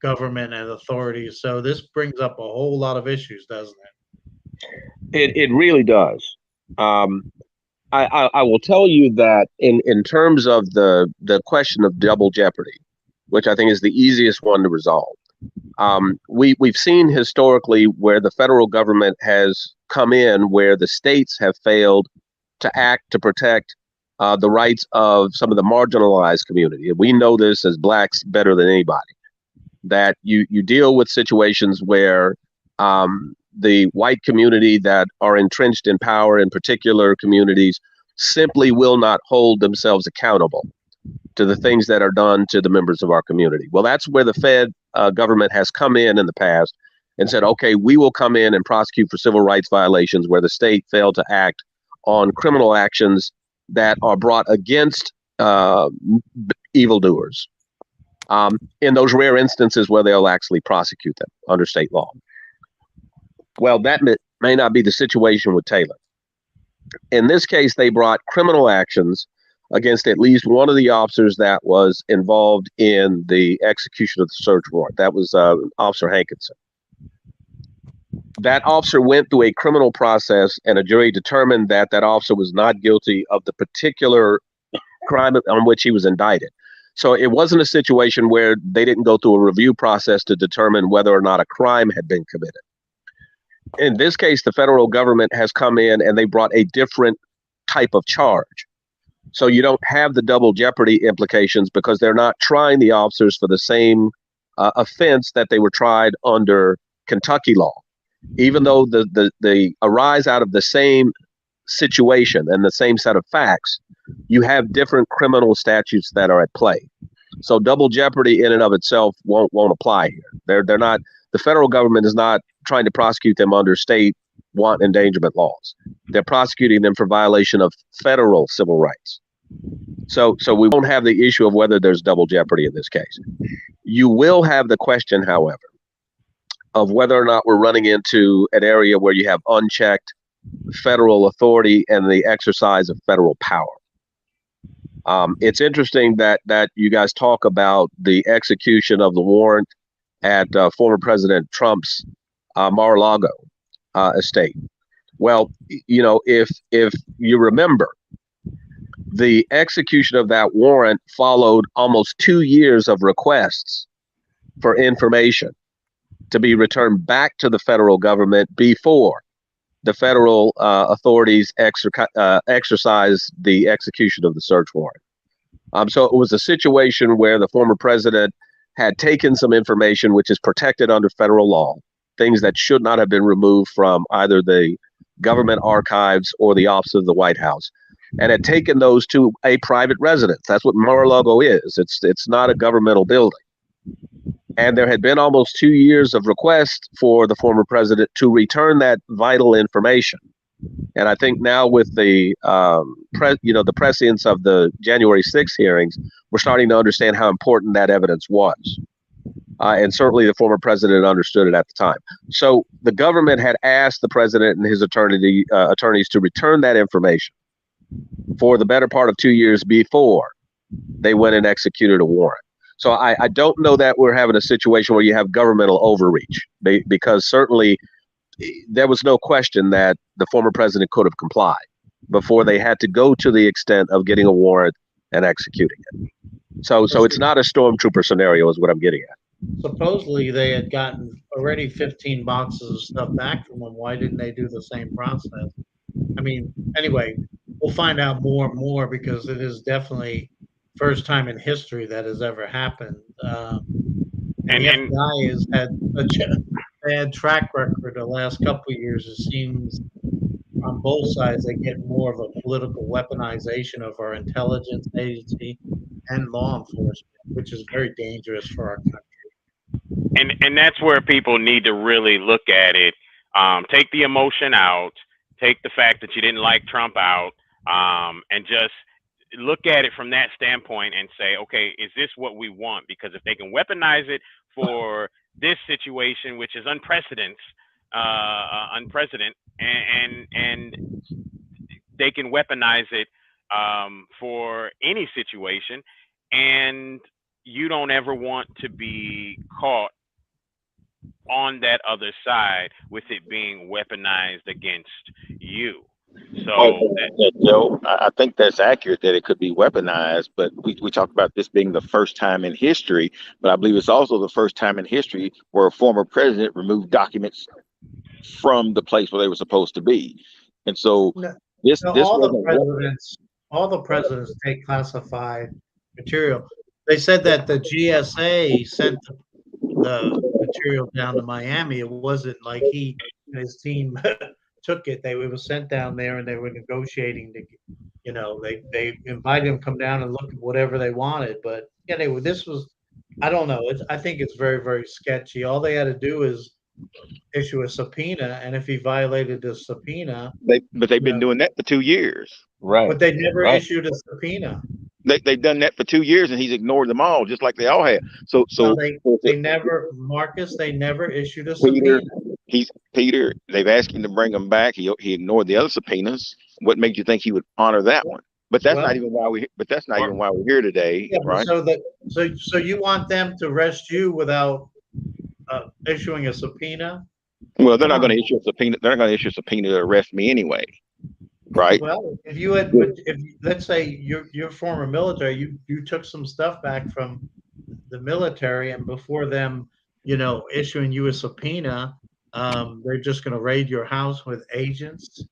Speaker 3: government and authorities. So this brings up a whole lot of issues, doesn't
Speaker 5: it? It really does. I will tell you that in terms of the question of double jeopardy, which I think is the easiest one to resolve, we've seen historically where the federal government has come in where the states have failed to act to protect the rights of some of the marginalized community. We know this as blacks better than anybody, that you deal with situations where the white community that are entrenched in power in particular communities simply will not hold themselves accountable to the things that are done to the members of our community. Well, that's where the Fed government has come in the past and said, okay, we will come in and prosecute for civil rights violations where the state failed to act on criminal actions that are brought against evildoers. In those rare instances where they'll actually prosecute them under state law. Well, that may not be the situation with Taylor. In this case, they brought criminal actions against at least one of the officers that was involved in the execution of the search warrant. That was Officer Hankinson. That officer went through a criminal process, and a jury determined that that officer was not guilty of the particular crime on which he was indicted. So it wasn't a situation where they didn't go through a review process to determine whether or not a crime had been committed. In this case, the federal government has come in and they brought a different type of charge. So you don't have the double jeopardy implications because they're not trying the officers for the same offense that they were tried under Kentucky law. Even though the arise out of the same situation and the same set of facts, you have different criminal statutes that are at play. So double jeopardy in and of itself won't apply here. They're not, the federal government is not trying to prosecute them under state want endangerment laws. They're prosecuting them for violation of federal civil rights. So we won't have the issue of whether there's double jeopardy in this case. You will have the question, however, of whether or not we're running into an area where you have unchecked federal authority and the exercise of federal power. It's interesting that you guys talk about the execution of the warrant at former President Trump's Mar-a-Lago estate. Well, you know, if you remember, the execution of that warrant followed almost 2 years of requests for information to be returned back to the federal government before the federal authorities exercised the execution of the search warrant. So it was a situation where the former president had taken some information which is protected under federal law, things that should not have been removed from either the government archives or the office of the White House, and had taken those to a private residence. That's what Mar-a-Lago is. It's not a governmental building. And there had been almost 2 years of requests for the former president to return that vital information. And I think now with the the prescience of the January 6th hearings, we're starting to understand how important that evidence was. And certainly the former president understood it at the time. So the government had asked the president and his attorneys to return that information for the better part of 2 years before they went and executed a warrant. So I don't know that we're having a situation where you have governmental overreach, because certainly there was no question that the former president could have complied before they had to go to the extent of getting a warrant and executing it. So it's not a stormtrooper scenario is what I'm getting at.
Speaker 3: Supposedly they had gotten already 15 boxes of stuff back from them. Why didn't they do the same process? I mean, anyway, we'll find out more and more, because it is definitely first time in history that has ever happened. And the FBI has had a bad track record the last couple of years. It seems on both sides they get more of a political weaponization of our intelligence agency and law enforcement, which is very dangerous for our country.
Speaker 1: And that's where people need to really look at it. Take the emotion out, take the fact that you didn't like Trump out, and just look at it from that standpoint and say, okay, is this what we want? Because if they can weaponize it for this situation, which is unprecedented, and they can weaponize it for any situation, and you don't ever want to be caught on that other side with it being weaponized against you. So,
Speaker 6: Joe, I think that's accurate that it could be weaponized, but we talked about this being the first time in history, but I believe it's also the first time in history where a former president removed documents from the place where they were supposed to be. And so
Speaker 3: all the presidents take classified material. They said that the GSA sent the material down to Miami. It wasn't like he and his team took it. It was sent down there, and they were negotiating to, they invited him to come down and look at whatever they wanted. But anyway, this was, I don't know. I think it's very, very sketchy. All they had to do is issue a subpoena, and if he violated the subpoena,
Speaker 6: but they've been doing that for 2 years,
Speaker 5: right?
Speaker 3: But they never issued a subpoena.
Speaker 6: They've done that for 2 years, and he's ignored them all, just like they all have. So
Speaker 3: they never, Marcus. They never issued a subpoena.
Speaker 6: Peter. They've asked him to bring him back. He ignored the other subpoenas. What made you think he would honor that one? But that's not even why we. But that's not even why we're here today, right?
Speaker 3: So you want them to arrest you without issuing a subpoena?
Speaker 6: Well, they're not going to issue a subpoena. They're not going to issue a subpoena to arrest me anyway. right?
Speaker 3: Well, if you had, if let's say you're former military, you took some stuff back from the military, and before them, issuing you a subpoena, they're just going to raid your house with agents.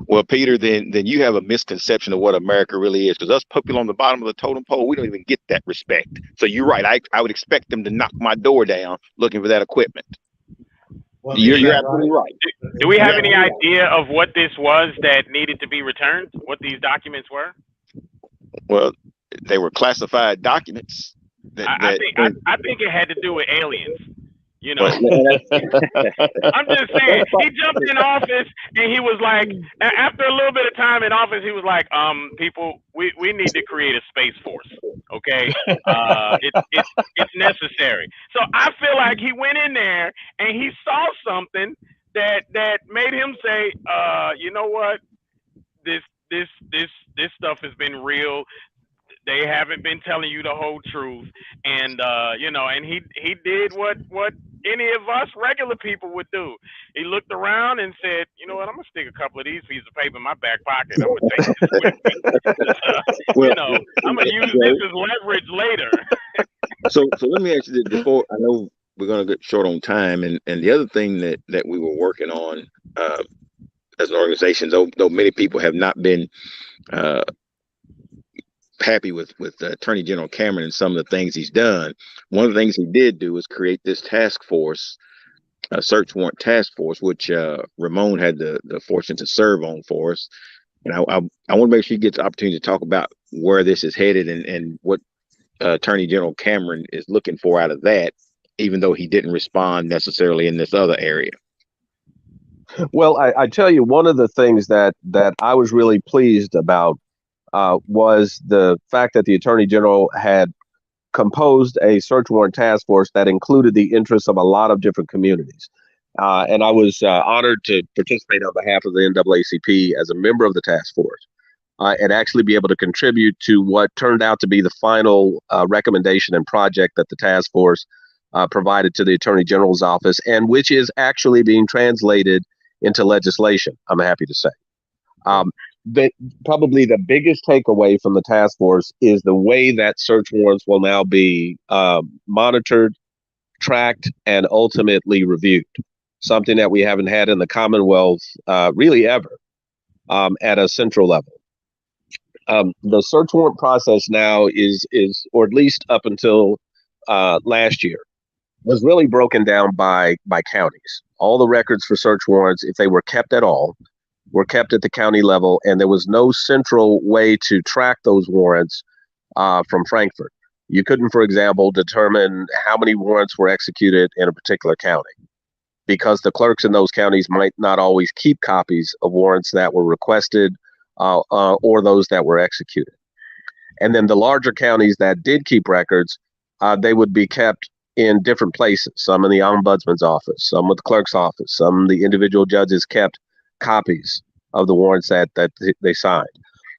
Speaker 6: Well, Peter, then you have a misconception of what America really is. Because us people on the bottom of the totem pole, we don't even get that respect. So you're right. I would expect them to knock my door down looking for that equipment.
Speaker 3: Well,
Speaker 6: You're absolutely right.
Speaker 1: Do we have any idea of what this was that needed to be returned? What these documents were?
Speaker 6: Well, they were classified documents.
Speaker 1: I think it had to do with aliens. I'm just saying, he jumped in office and he was like, after a little bit of time in office, he was like, people, we need to create a space force. Okay. It's necessary. So I feel like he went in there and he saw something that made him say, you know what? This stuff has been real. They haven't been telling you the whole truth, and and he did what any of us regular people would do. He looked around and said, "You know what? I'm gonna stick a couple of these pieces of paper in my back pocket. I'm gonna take this with me. I'm gonna use this as leverage later."
Speaker 6: So let me ask you this before. I know we're gonna get short on time, and the other thing that we were working on as an organization, though many people have not been happy with Attorney General Cameron and some of the things he's done. One of the things he did do was create this task force, a search warrant task force, which Ramon had the fortune to serve on for us. And I want to make sure he gets the opportunity to talk about where this is headed and what Attorney General Cameron is looking for out of that, even though he didn't respond necessarily in this other area.
Speaker 5: Well, I tell you, one of the things that I was really pleased about was the fact that the Attorney General had composed a search warrant task force that included the interests of a lot of different communities. And I was honored to participate on behalf of the NAACP as a member of the task force and actually be able to contribute to what turned out to be the final recommendation and project that the task force provided to the Attorney General's office, and which is actually being translated into legislation, I'm happy to say. Probably the biggest takeaway from the task force is the way that search warrants will now be monitored, tracked, and ultimately reviewed. Something that we haven't had in the Commonwealth really ever at a central level. The search warrant process now is, or at least up until last year, was really broken down by counties. All the records for search warrants, if they were kept at all, were kept at the county level, and there was no central way to track those warrants from Frankfurt. You couldn't, for example, determine how many warrants were executed in a particular county, because the clerks in those counties might not always keep copies of warrants that were requested or those that were executed. And then the larger counties that did keep records, they would be kept in different places, some in the ombudsman's office, some with the clerk's office, some the individual judges kept copies of the warrants that they signed.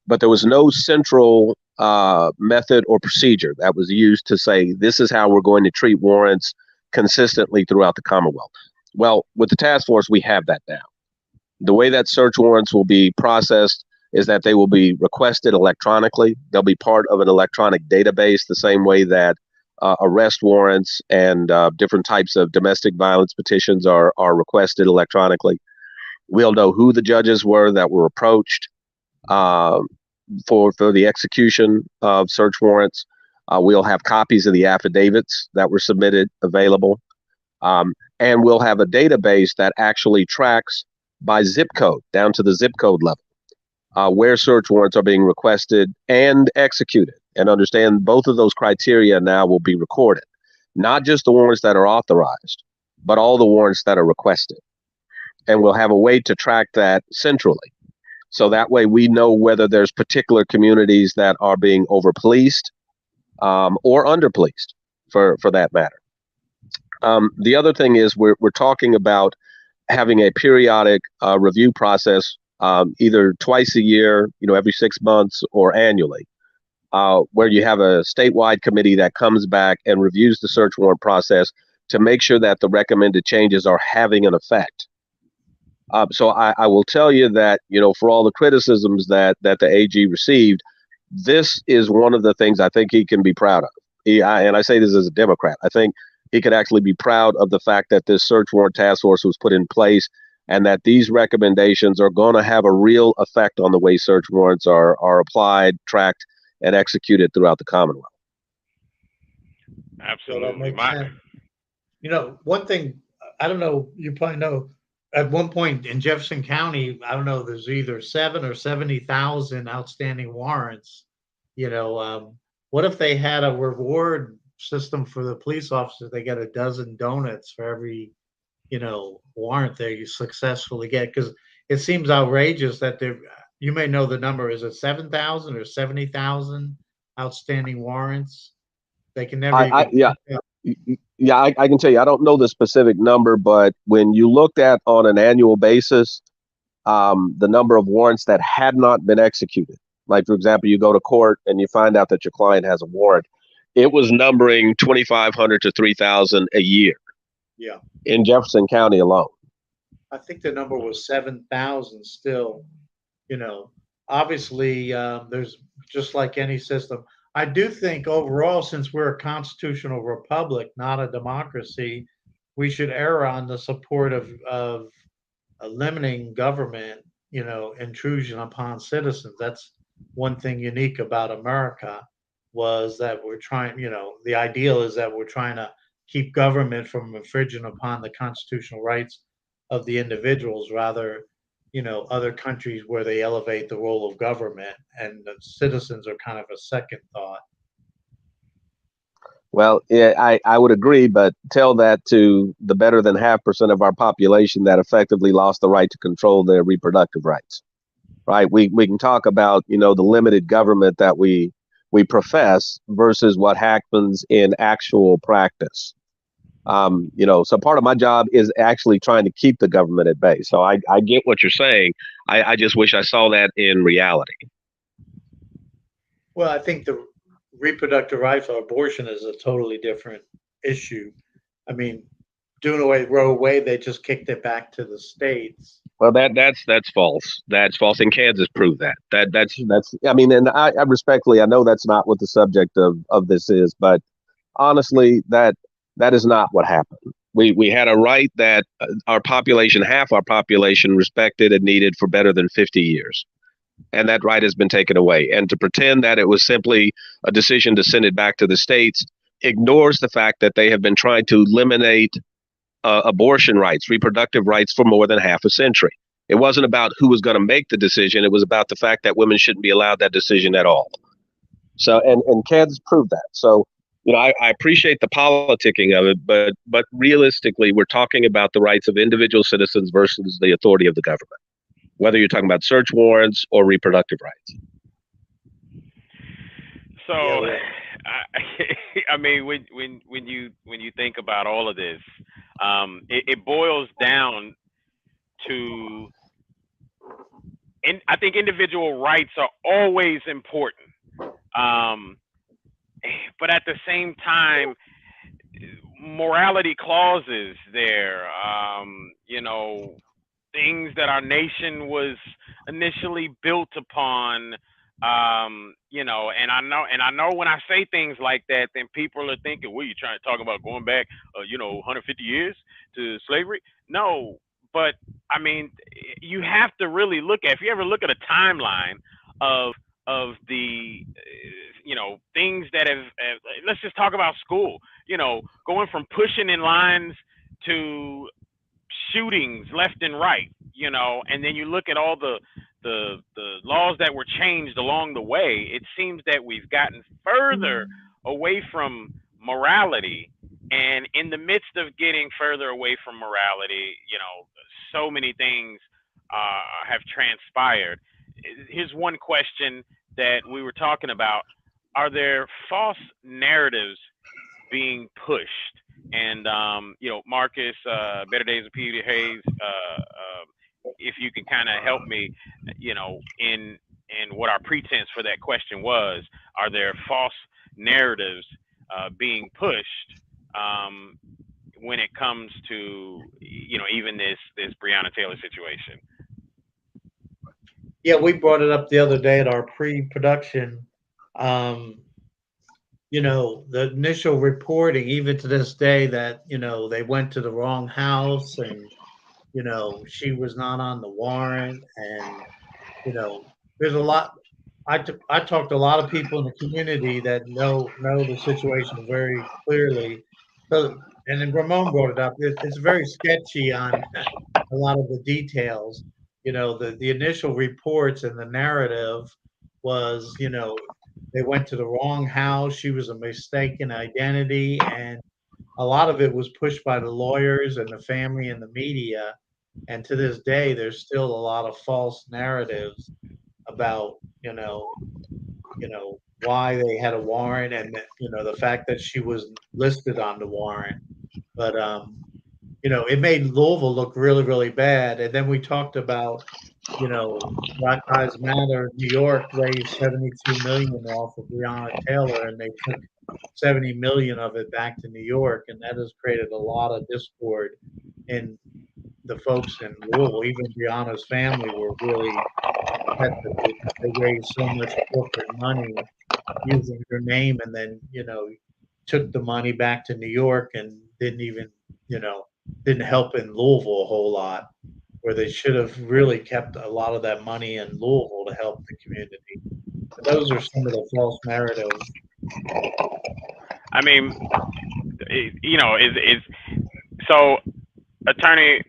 Speaker 5: But there was no central method or procedure that was used to say, this is how we're going to treat warrants consistently throughout the Commonwealth. Well, with the task force, we have that now. The way that search warrants will be processed is that they will be requested electronically. They'll be part of an electronic database, the same way that arrest warrants and different types of domestic violence petitions are requested electronically. We'll know who the judges were that were approached for the execution of search warrants. We'll have copies of the affidavits that were submitted available. And we'll have a database that actually tracks by zip code, down to the zip code level, where search warrants are being requested and executed. And understand both of those criteria now will be recorded. Not just the warrants that are authorized, but all the warrants that are requested. And we'll have a way to track that centrally. So that way we know whether there's particular communities that are being over-policed or under-policed, for that matter. The other thing is we're talking about having a periodic review process, either twice a year, every 6 months, or annually, where you have a statewide committee that comes back and reviews the search warrant process to make sure that the recommended changes are having an effect. So I will tell you that, for all the criticisms that the AG received, this is one of the things I think he can be proud of. And I say this as a Democrat. I think he could actually be proud of the fact that this search warrant task force was put in place and that these recommendations are going to have a real effect on the way search warrants are applied, tracked, and executed throughout the Commonwealth.
Speaker 3: So that
Speaker 1: Absolutely.
Speaker 3: makes sense. One thing, I don't know, you probably know, at one point in Jefferson County, I don't know, there's either 7 or 70,000 outstanding warrants. What if they had a reward system for the police officers? They get a dozen donuts for every, warrant that you successfully get. Because it seems outrageous that you may know the number, is it 7,000 or 70,000 outstanding warrants? They can never even.
Speaker 5: Yeah. Yeah, I can tell you, I don't know the specific number, but when you looked at on an annual basis, the number of warrants that had not been executed, like, for example, you go to court and you find out that your client has a warrant, it was numbering 2,500 to 3,000 a year.
Speaker 3: Yeah.
Speaker 5: In Jefferson County alone.
Speaker 3: I think the number was 7,000 still. Obviously, there's just like any system. I do think overall, since we're a constitutional republic, not a democracy, we should err on the support of limiting government, intrusion upon citizens. That's one thing unique about America, was that we're trying, the ideal is that we're trying to keep government from infringing upon the constitutional rights of the individuals, rather, other countries where they elevate the role of government and the citizens are kind of a second thought.
Speaker 5: Well, yeah, I would agree, but tell that to the better than 0.5% of our population that effectively lost the right to control their reproductive rights. Right? We can talk about, the limited government that we profess versus what happens in actual practice. So part of my job is actually trying to keep the government at bay. So I get what you're saying. I just wish I saw that in reality.
Speaker 3: Well, I think the reproductive rights or abortion is a totally different issue. I mean, doing away with Roe Wade, they just kicked it back to the states.
Speaker 5: Well, that's false. That's false, and Kansas proved that. That's. I mean, and I respectfully, I know that's not what the subject of this is, but honestly, that is not what happened. We had a right that our population, half our population, respected and needed for better than 50 years. And that right has been taken away. And to pretend that it was simply a decision to send it back to the states ignores the fact that they have been trying to eliminate abortion rights, reproductive rights for more than half a century. It wasn't about who was going to make the decision. It was about the fact that women shouldn't be allowed that decision at all. So, and Kansas proved that. So, I appreciate the politicking of it, but realistically, we're talking about the rights of individual citizens versus the authority of the government, whether you're talking about search warrants or reproductive rights.
Speaker 1: So, I mean, when you think about all of this, it boils down to, and I think individual rights are always important, but at the same time, morality clauses there, things that our nation was initially built upon, and I know when I say things like that, then people are thinking, "What are you trying to talk about? Going back, 150 years to slavery?" No, but I mean, you have to really look at. If you ever look at a timeline of the things that have let's just talk about school. Going from pushing in lines to shootings left and right, and then you look at all the laws that were changed along the way. It seems that we've gotten further away from morality, and in the midst of getting further away from morality, so many things have transpired. Here's one question that we were talking about: are there false narratives being pushed? And Marcus, Better Days of Peter Hayes, if you can kind of help me, in what our pretense for that question was: are there false narratives being pushed when it comes to even this Breonna Taylor situation?
Speaker 3: Yeah, we brought it up the other day at our pre-production. Um, the initial reporting, even to this day, that they went to the wrong house, and she was not on the warrant, and there's a lot. I talked to a lot of people in the community that know the situation very clearly. So, and then Ramon brought it up. It's very sketchy on a lot of the details. The initial reports and the narrative was, they went to the wrong house. She was a mistaken identity, and a lot of it was pushed by the lawyers and the family and the media. And to this day, there's still a lot of false narratives about why they had a warrant, and the fact that she was listed on the warrant. But it made Louisville look really, really bad. And then we talked about Black Lives Matter. New York raised 72 million off of Breonna Taylor, and they took 70 million of it back to New York, and that has created a lot of discord in the folks in Louisville. Even Breonna's family were really upset that they raised so much corporate money using her name, and then took the money back to New York and didn't even didn't help in Louisville a whole lot, where they should have really kept a lot of that money in Louisville to help the community. But those are some of the false narratives.
Speaker 1: I mean, is so, Attorney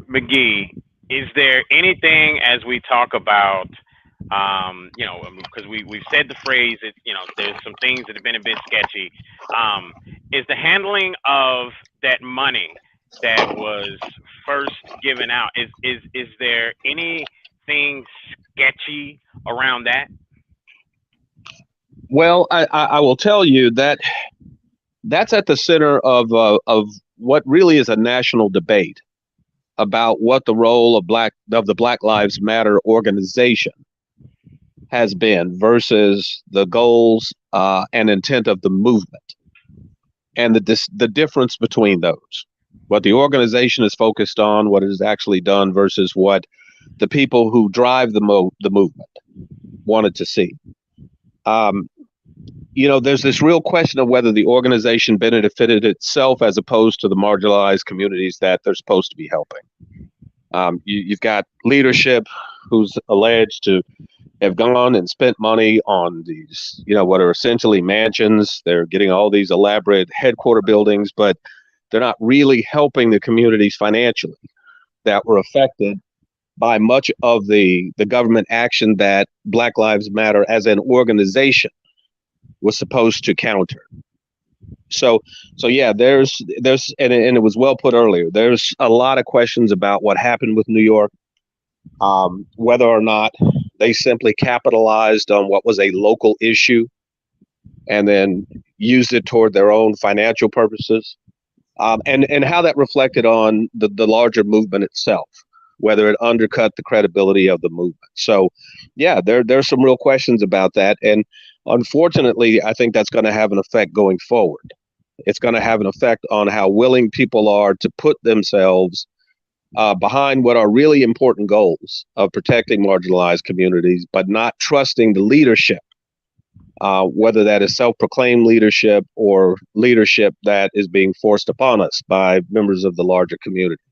Speaker 1: McGee, is there anything as we talk about, because we've said the phrase, there's some things that have been a bit sketchy. Is the handling of that money that was first given out, is there anything sketchy around that?
Speaker 5: Well, I will tell you that that's at the center of what really is a national debate about what the role of the Black Lives Matter organization has been versus the goals and intent of the movement, and the difference between those, what the organization is focused on, what it has actually done versus what the people who drive the movement wanted to see. There's this real question of whether the organization benefited itself as opposed to the marginalized communities that they're supposed to be helping. You've got leadership who's alleged to have gone and spent money on these, what are essentially mansions. They're getting all these elaborate headquarter buildings, but they're not really helping the communities financially that were affected by much of the government action that Black Lives Matter as an organization was supposed to counter. So yeah, there's and it was well put earlier. There's a lot of questions about what happened with New York, whether or not they simply capitalized on what was a local issue and then used it toward their own financial purposes, and how that reflected on the larger movement itself, whether it undercut the credibility of the movement. So yeah, there's some real questions about that, and unfortunately, I think that's going to have an effect going forward. It's going to have an effect on how willing people are to put themselves behind what are really important goals of protecting marginalized communities, but not trusting the leadership, whether that is self-proclaimed leadership or leadership that is being forced upon us by members of the larger community,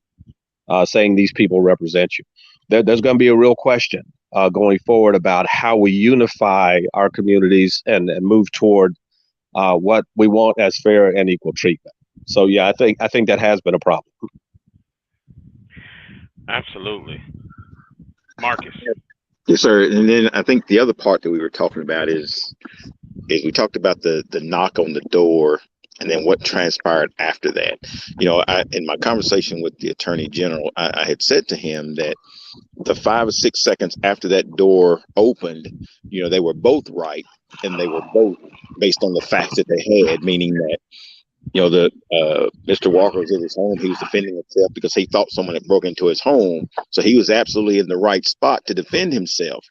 Speaker 5: saying these people represent you. There's going to be a real question going forward about how we unify our communities and move toward what we want as fair and equal treatment. So yeah, I think that has been a problem.
Speaker 1: Absolutely. Marcus.
Speaker 6: Yes, sir. And then I think the other part that we were talking about is we talked about the knock on the door and then what transpired after that. In my conversation with the Attorney General, I had said to him that the 5 or 6 seconds after that door opened, they were both right, and they were both based on the facts that they had, meaning that Mr. Walker was in his home. He was defending himself because he thought someone had broken into his home. So he was absolutely in the right spot to defend himself.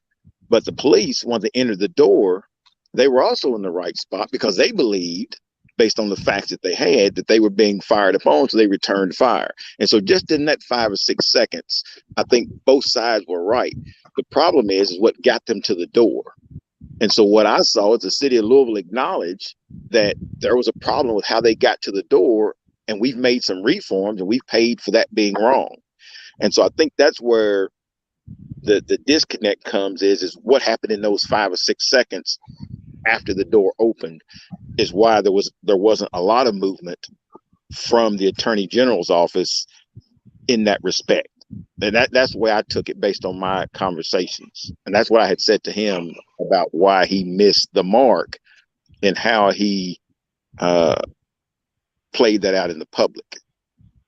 Speaker 6: But the police, once they entered the door, they were also in the right spot because they believed based on the facts that they had, that they were being fired upon, so they returned fire. And so just in that 5 or 6 seconds, I think both sides were right. The problem is what got them to the door. And so what I saw is the city of Louisville acknowledge that there was a problem with how they got to the door, and we've made some reforms and we've paid for that being wrong. And so I think that's where the disconnect comes is what happened in those 5 or 6 seconds after the door opened is why there wasn't a lot of movement from the Attorney General's office in that respect. And that's the way I took it based on my conversations. And that's what I had said to him about why he missed the mark and how he played that out in the public.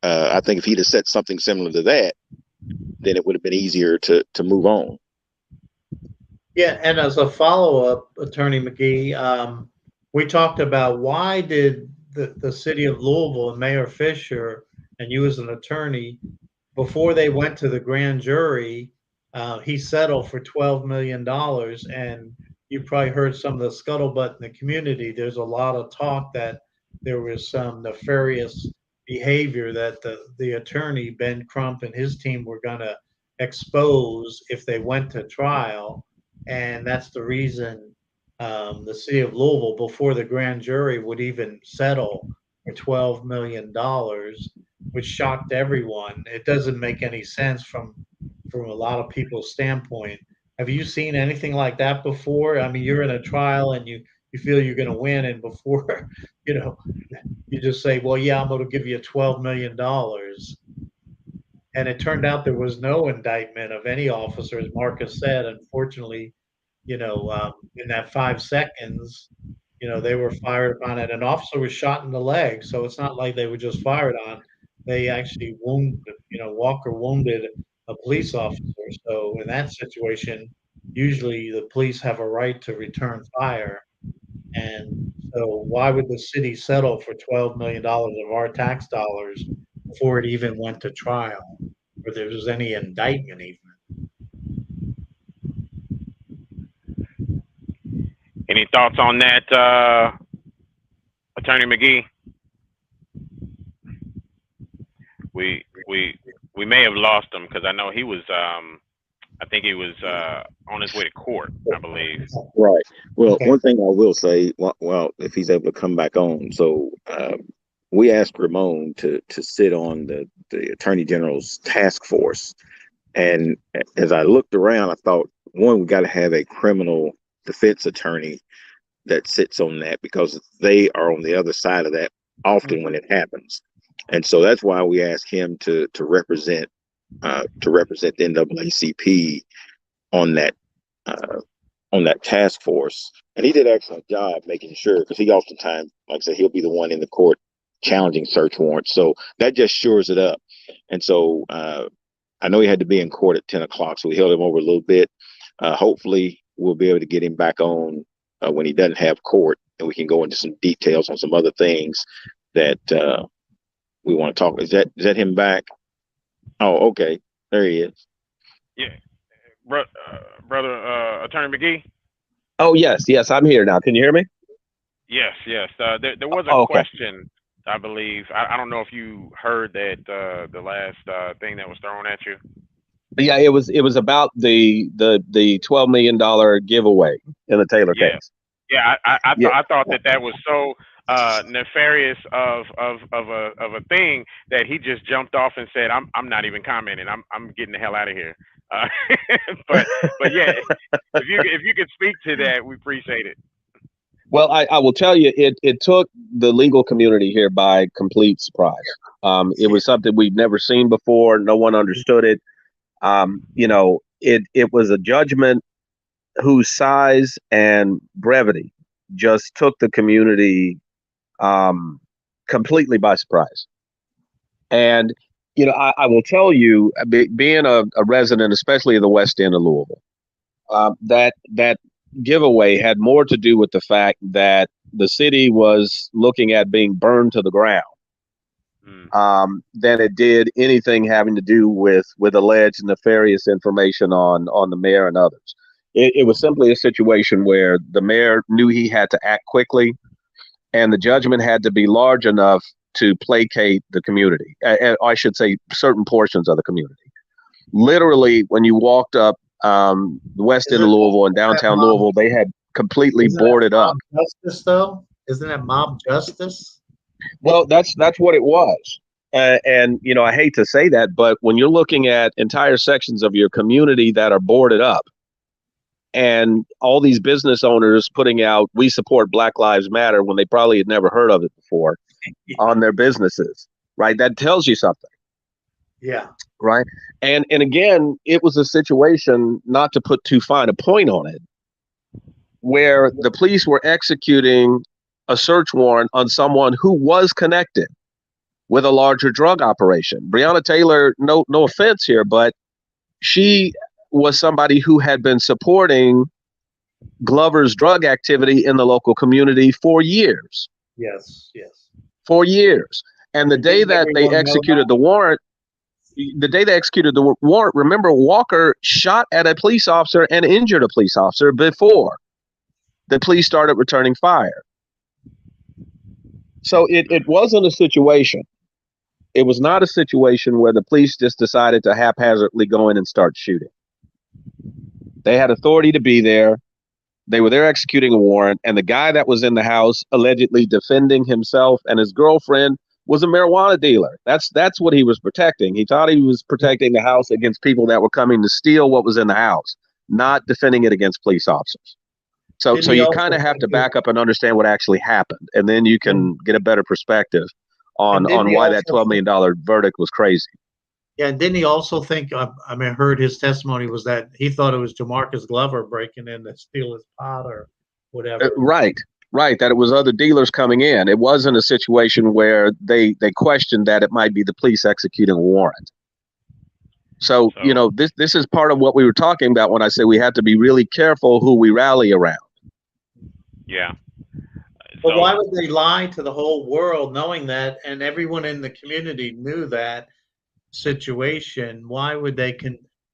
Speaker 6: I think if he'd have said something similar to that, then it would have been easier to move on.
Speaker 3: Yeah, and as a follow-up, Attorney McGee, we talked about why did the city of Louisville and Mayor Fisher and you as an attorney, before they went to the grand jury, he settled for $12 million. And you probably heard some of the scuttlebutt in the community. There's a lot of talk that there was some nefarious behavior that the attorney, Ben Crump, and his team were going to expose if they went to trial. And that's the reason the city of Louisville, before the grand jury, would even settle for $12 million, which shocked everyone. It doesn't make any sense from a lot of people's standpoint. Have you seen anything like that before? I mean, you're in a trial and you feel you're going to win, and before, you just say, well, yeah, I'm going to give you $12 million. And it turned out there was no indictment of any officer, as Marcus said. Unfortunately, in that 5 seconds, they were fired upon it. An officer was shot in the leg, so it's not like they were just fired on. They actually Walker wounded a police officer. So in that situation, usually the police have a right to return fire. And so why would the city settle for $12 million of our tax dollars before it even went to trial, or there was any indictment even?
Speaker 1: Any thoughts on that, Attorney McGee? We may have lost him because I know he was I think he was on his way to court, I believe.
Speaker 6: Right. Well,
Speaker 3: Okay.
Speaker 6: one thing I will say, well, if he's able to come back on, so we asked Ramon to sit on the Attorney General's task force, and as I looked around, I thought, one, we got to have a criminal defense attorney that sits on that, because they are on the other side of that often when it happens. And so that's why we asked him to represent the NAACP on that task force. And he did an excellent job making sure, because he oftentimes, like I said, he'll be the one in the court challenging search warrants. So that just shores it up. And so I know he had to be in court at 10 o'clock, so we held him over a little bit. Hopefully we'll be able to get him back on when he doesn't have court, and we can go into some details on some other things that we want to talk. Is that him back? Oh, okay. There he is.
Speaker 1: Yeah. Brother Attorney McGee?
Speaker 5: Oh, yes, I'm here now. Can you hear me?
Speaker 1: Yes. There was a question, I believe. I don't know if you heard that the last thing that was thrown at you.
Speaker 5: Yeah, it was about the $12 million giveaway in the Taylor case.
Speaker 1: Yeah, I thought that was so nefarious of a thing that he just jumped off and said, I'm not even commenting. I'm getting the hell out of here. But yeah, if you could speak to that, we appreciate it.
Speaker 5: Well, I will tell you, it took the legal community here by complete surprise. It was something we've never seen before. No one understood it. It was a judgment whose size and brevity just took the community completely by surprise. And, I will tell you, being a resident, especially of the West End of Louisville, that giveaway had more to do with the fact that the city was looking at being burned to the ground than it did anything having to do with alleged nefarious information on the mayor and others. It was simply a situation where the mayor knew he had to act quickly. and the judgment had to be large enough to placate the community. I should say certain portions of the community. Literally, when you walked up the west end of Louisville and downtown Louisville, they had completely boarded up.
Speaker 3: Justice, though? Isn't it mob justice?
Speaker 5: Well, that's what it was. And, you know, I hate to say that, but when you're looking at entire sections of your community that are boarded up and all these business owners putting out, we support Black Lives Matter when they probably had never heard of it before on their businesses, right? That tells you something.
Speaker 3: Yeah.
Speaker 5: Right. And again, it was a situation, not to put too fine a point on it, where the police were executing a search warrant on someone who was connected with a larger drug operation. Breonna Taylor, no offense here, but she was somebody who had been supporting Glover's drug activity in the local community for years.
Speaker 3: Yes.
Speaker 5: For years. And the day that they executed the warrant, remember, Walker shot at a police officer and injured a police officer before the police started returning fire. So it wasn't a situation. It was not a situation where the police just decided to haphazardly go in and start shooting. They had authority to be there. They were there executing a warrant, and the guy that was in the house allegedly defending himself and his girlfriend was a marijuana dealer. That's what he was protecting. He thought he was protecting the house against people that were coming to steal what was in the house, not defending it against police officers. So you kind of have to back up and understand what actually happened, and then you can get a better perspective on why that $12 million verdict was crazy.
Speaker 3: Yeah, and didn't he also think, I heard his testimony was that he thought it was Jamarcus Glover breaking in to steal his pot or whatever.
Speaker 5: Right, that it was other dealers coming in. It wasn't a situation where they questioned that it might be the police executing a warrant. So, you know, this is part of what we were talking about when I say we have to be really careful who we rally around.
Speaker 1: Yeah.
Speaker 3: But why would they lie to the whole world knowing that, and everyone in the community knew that situation? Why would they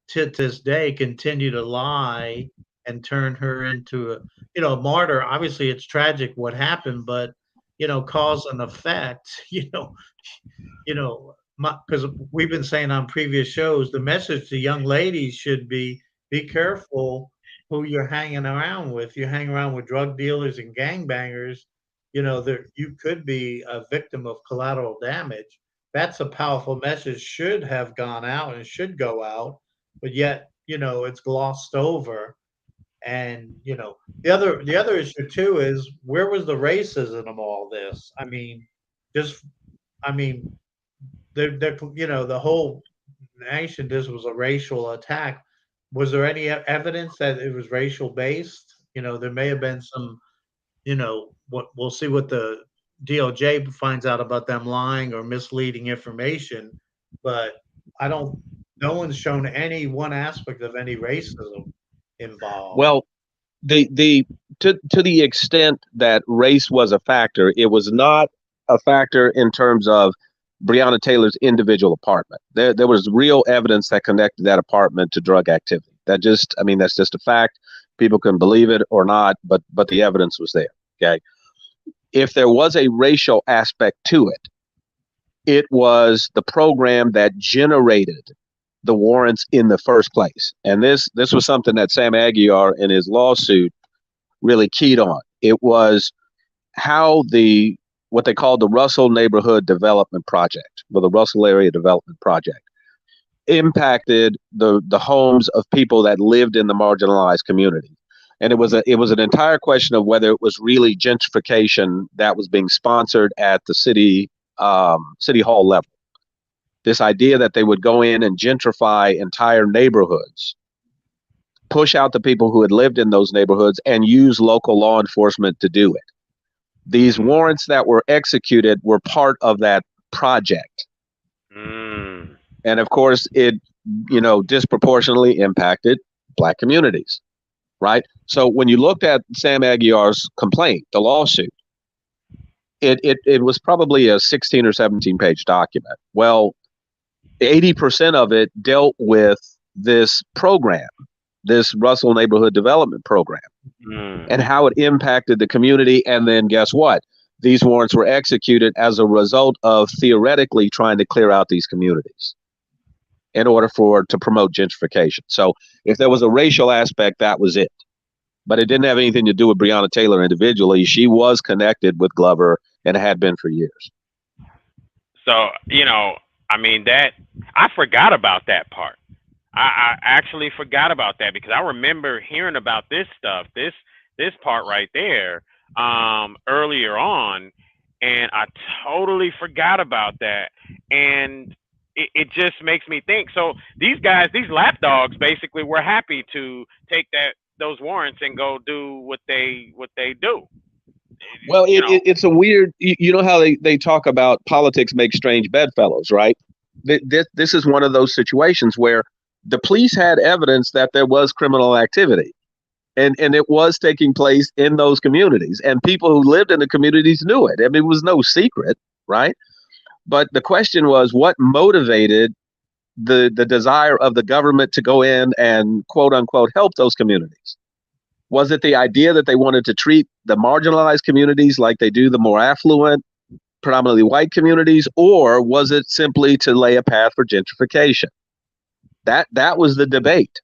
Speaker 3: to this day continue to lie and turn her into a martyr? Obviously it's tragic what happened, but cause and effect, because we've been saying on previous shows, the message to young ladies should be careful who you're hanging around with. You hang around with drug dealers and gangbangers, you could be a victim of collateral damage. That's a powerful message, should have gone out and should go out, but yet, it's glossed over. And, the other issue too is, where was the racism of all this? The whole nation, this was a racial attack. Was there any evidence that it was racial based? There may have been some, we'll see what the DOJ finds out about them lying or misleading information, but no one's shown any one aspect of any racism involved.
Speaker 5: Well, to the extent that race was a factor, it was not a factor in terms of Breonna Taylor's individual apartment. There was real evidence that connected that apartment to drug activity. That's just a fact. People can believe it or not, but the evidence was there. Okay. If there was a racial aspect to it, it was the program that generated the warrants in the first place. And this was something that Sam Aguiar in his lawsuit really keyed on. It was how what they called the Russell Neighborhood Development Project, or the Russell Area Development Project, impacted the homes of people that lived in the marginalized community. And it was an entire question of whether it was really gentrification that was being sponsored at the city hall level. This idea that they would go in and gentrify entire neighborhoods, push out the people who had lived in those neighborhoods, and use local law enforcement to do it. These warrants that were executed were part of that project. And of course, it, disproportionately impacted Black communities, right? So when you looked at Sam Aguiar's complaint, the lawsuit, it was probably a 16 or 17 page document. Well, 80% of it dealt with this program, this Russell Neighborhood Development Program, and how it impacted the community. And then guess what? these warrants were executed as a result of theoretically trying to clear out these communities in order to promote gentrification. So if there was a racial aspect, that was it. But it didn't have anything to do with Breonna Taylor individually. She was connected with Glover and had been for years.
Speaker 1: So, I mean, that I forgot about that part. I actually forgot about that because I remember hearing about this stuff, this part right there, earlier on, and I totally forgot about that. And it just makes me think. So these guys, these lapdogs, basically were happy to take those warrants and go do what they do.
Speaker 5: Well, it's a weird, you know how they talk about politics make strange bedfellows, right? This is one of those situations where the police had evidence that there was criminal activity, and it was taking place in those communities, and people who lived in the communities knew it. I mean, it was no secret, right? But the question was, what motivated the desire of the government to go in and quote unquote help those communities? Was it the idea that they wanted to treat the marginalized communities like they do the more affluent, predominantly white communities, or was it simply to lay a path for gentrification? That was the debate.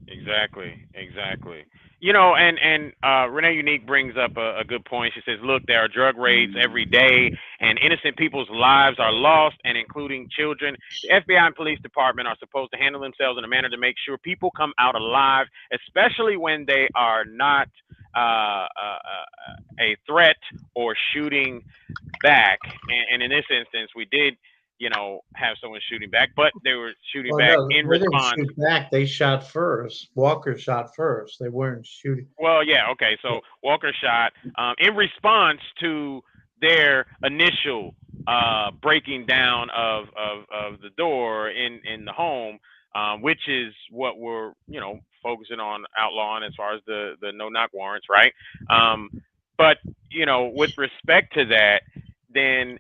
Speaker 1: Exactly. And Renee Unique brings up a good point. She says, look, there are drug raids every day, and innocent people's lives are lost, and including children. The FBI and police department are supposed to handle themselves in a manner to make sure people come out alive, especially when they are not a threat or shooting back. And in this instance, we did have someone shooting back, but they were shooting back
Speaker 3: No,
Speaker 1: in
Speaker 3: they didn't
Speaker 1: response.
Speaker 3: shoot back. They shot first. Walker shot first. They weren't shooting.
Speaker 1: Well, yeah, okay. So Walker shot in response to their initial breaking down of the door in the home, which is what we're focusing on outlawing as far as the no knock warrants, right? But with respect to that, then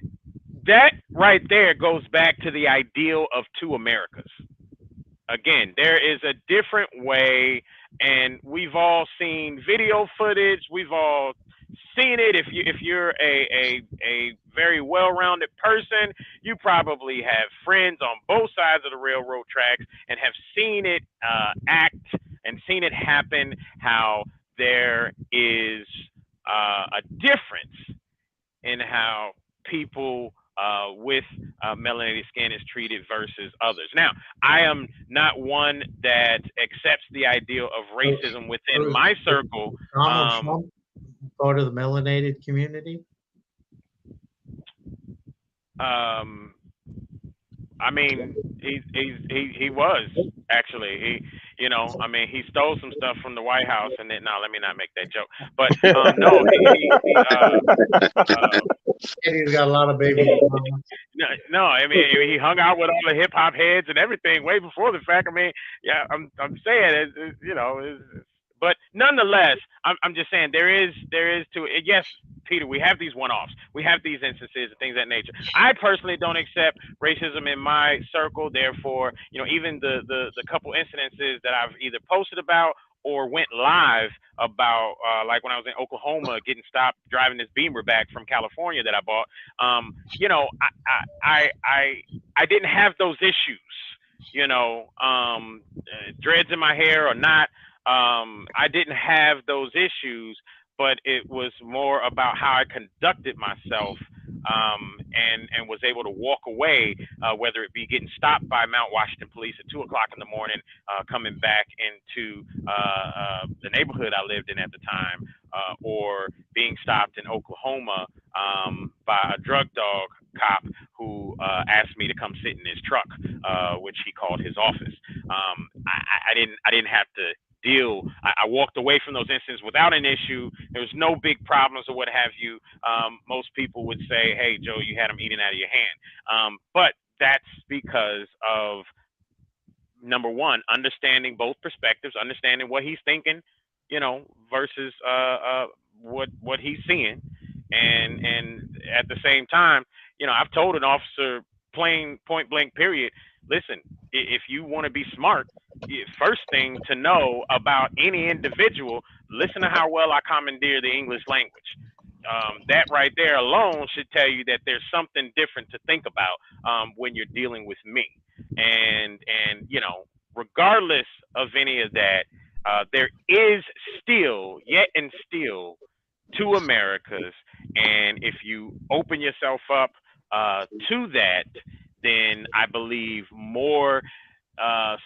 Speaker 1: that right there goes back to the ideal of two Americas. Again, there is a different way, and we've all seen video footage. We've all seen it. If you're a very well-rounded person, you probably have friends on both sides of the railroad tracks and have seen it act and seen it happen. How there is a difference in how people with melanated skin is treated versus others. Now, I am not one that accepts the idea of racism within my circle.
Speaker 3: Donald Trump part of the melanated community?
Speaker 1: I mean, he was actually I mean, he stole some stuff from the White House, and then no, let me not make that joke. But no,
Speaker 3: He's got a lot of baby.
Speaker 1: no, I mean, he hung out with all the hip hop heads and everything way before the fact. I mean, yeah, I'm saying but nonetheless, I'm just saying there is to it. Yes, Peter, we have these one-offs, we have these instances and things of that nature. I personally don't accept racism in my circle. Therefore, even the couple incidences that I've either posted about or went live about, like when I was in Oklahoma, getting stopped driving this Beamer back from California that I bought. I didn't have those issues. Dreads in my hair or not. I didn't have those issues, but it was more about how I conducted myself, and was able to walk away, whether it be getting stopped by Mount Washington police at 2:00 in the morning, coming back into the neighborhood I lived in at the time, or being stopped in Oklahoma by a drug dog cop who asked me to come sit in his truck, which he called his office. I didn't have to deal. I walked away from those incidents without an issue. There was no big problems or what have you. Most people would say, "Hey, Joe, you had them eating out of your hand," but that's because of, number one, understanding both perspectives, understanding what he's thinking, versus what he's seeing, and at the same time, I've told an officer, plain point blank period, listen, if you want to be smart, first thing to know about any individual, listen to how well I commandeer the English language. That right there alone should tell you that there's something different to think about when you're dealing with me. And regardless of any of that, there is still, yet and still, two Americas. And if you open yourself up to that, then I believe more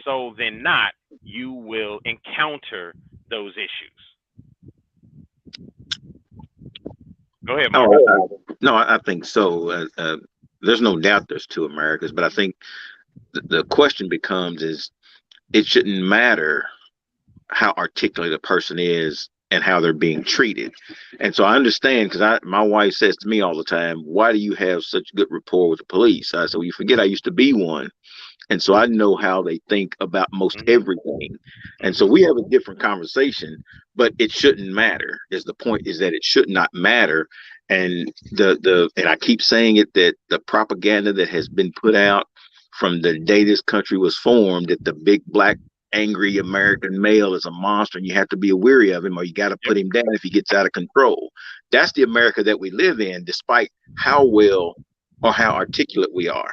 Speaker 1: so than not, you will encounter those issues. Go ahead, Mark.
Speaker 6: No, I think so. There's no doubt there's two Americas, but I think the question becomes is it shouldn't matter how articulate a person is and how they're being treated. And so I understand because my wife says to me all the time, why do you have such good rapport with the police? I said, well, you forget I used to be one. And so I know how they think about most everything. And so we have a different conversation, but it shouldn't matter. Is the point is that it should not matter. And and I keep saying it, that the propaganda that has been put out from the day this country was formed, that the big black angry American male is a monster and you have to be weary of him or you got to put him down if he gets out of control. That's the America that we live in, despite how well or how articulate we are.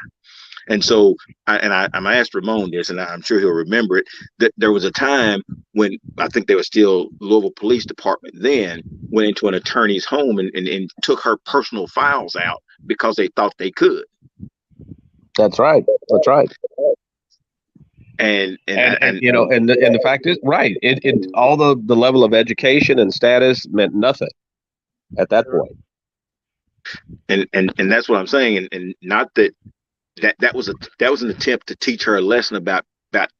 Speaker 6: And so, I asked Ramon this, and I'm sure he'll remember it, that there was a time when I think they were still Louisville Police Department then went into an attorney's home and took her personal files out because they thought they could.
Speaker 5: That's right. That's right.
Speaker 6: And
Speaker 5: the fact is, right. It all the level of education and status meant nothing at that point.
Speaker 6: And that's what I'm saying. And not that was an attempt to teach her a lesson about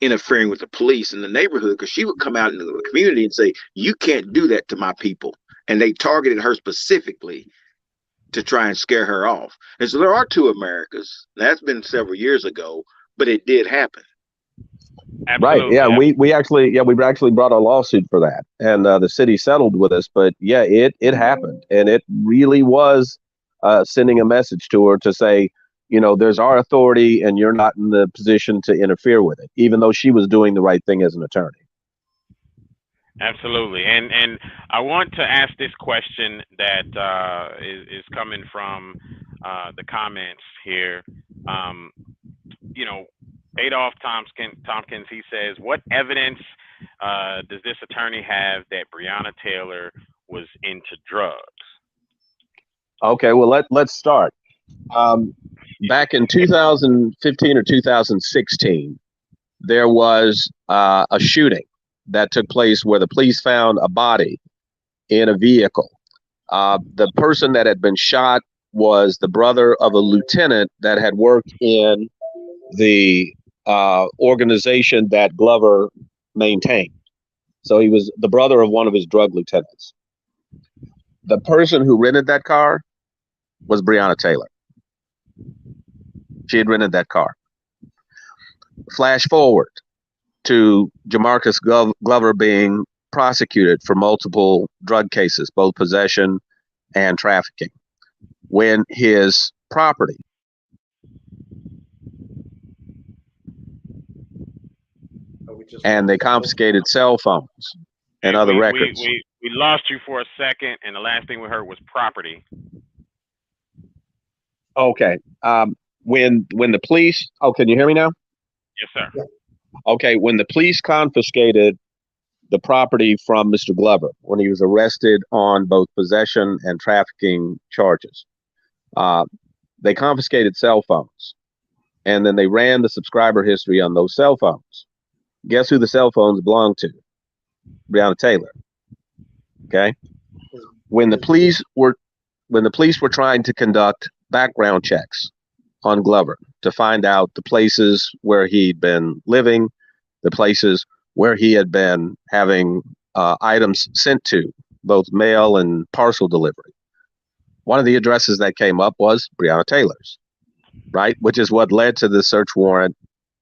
Speaker 6: interfering with the police in the neighborhood, because she would come out into the community and say, you can't do that to my people. And they targeted her specifically to try and scare her off. And so there are two Americas. That's been several years ago, but it did happen.
Speaker 1: Absolutely.
Speaker 5: Right. Yeah. We actually brought a lawsuit for that, and the city settled with us. But yeah, it happened, and it really was sending a message to her to say, there's our authority, and you're not in the position to interfere with it, even though she was doing the right thing as an attorney.
Speaker 1: Absolutely. And I want to ask this question that is coming from the comments here. Adolph Tompkins, he says, what evidence does this attorney have that Breonna Taylor was into drugs?
Speaker 5: Okay, well, let's start. Back in 2015 or 2016, there was a shooting that took place where the police found a body in a vehicle. The person that had been shot was the brother of a lieutenant that had worked in the organization that Glover maintained. So he was the brother of one of his drug lieutenants. The person who rented that car was Breonna Taylor. She had rented that car. Flash forward to Jamarcus Glover being prosecuted for multiple drug cases, both possession and trafficking, when his property and they confiscated cell phones and other records.
Speaker 1: We lost you for a second, and the last thing we heard was property.
Speaker 5: Okay. When the police, can you hear me now?
Speaker 1: Yes, sir.
Speaker 5: Okay. When the police confiscated the property from Mr. Glover, when he was arrested on both possession and trafficking charges, they confiscated cell phones, and then they ran the subscriber history on those cell phones. Guess who the cell phones belonged to? Breonna Taylor. Okay. When the police were trying to conduct background checks on Glover to find out the places where he'd been living, the places where he had been having items sent to, both mail and parcel delivery, one of the addresses that came up was Breonna Taylor's, right? Which is what led to the search warrant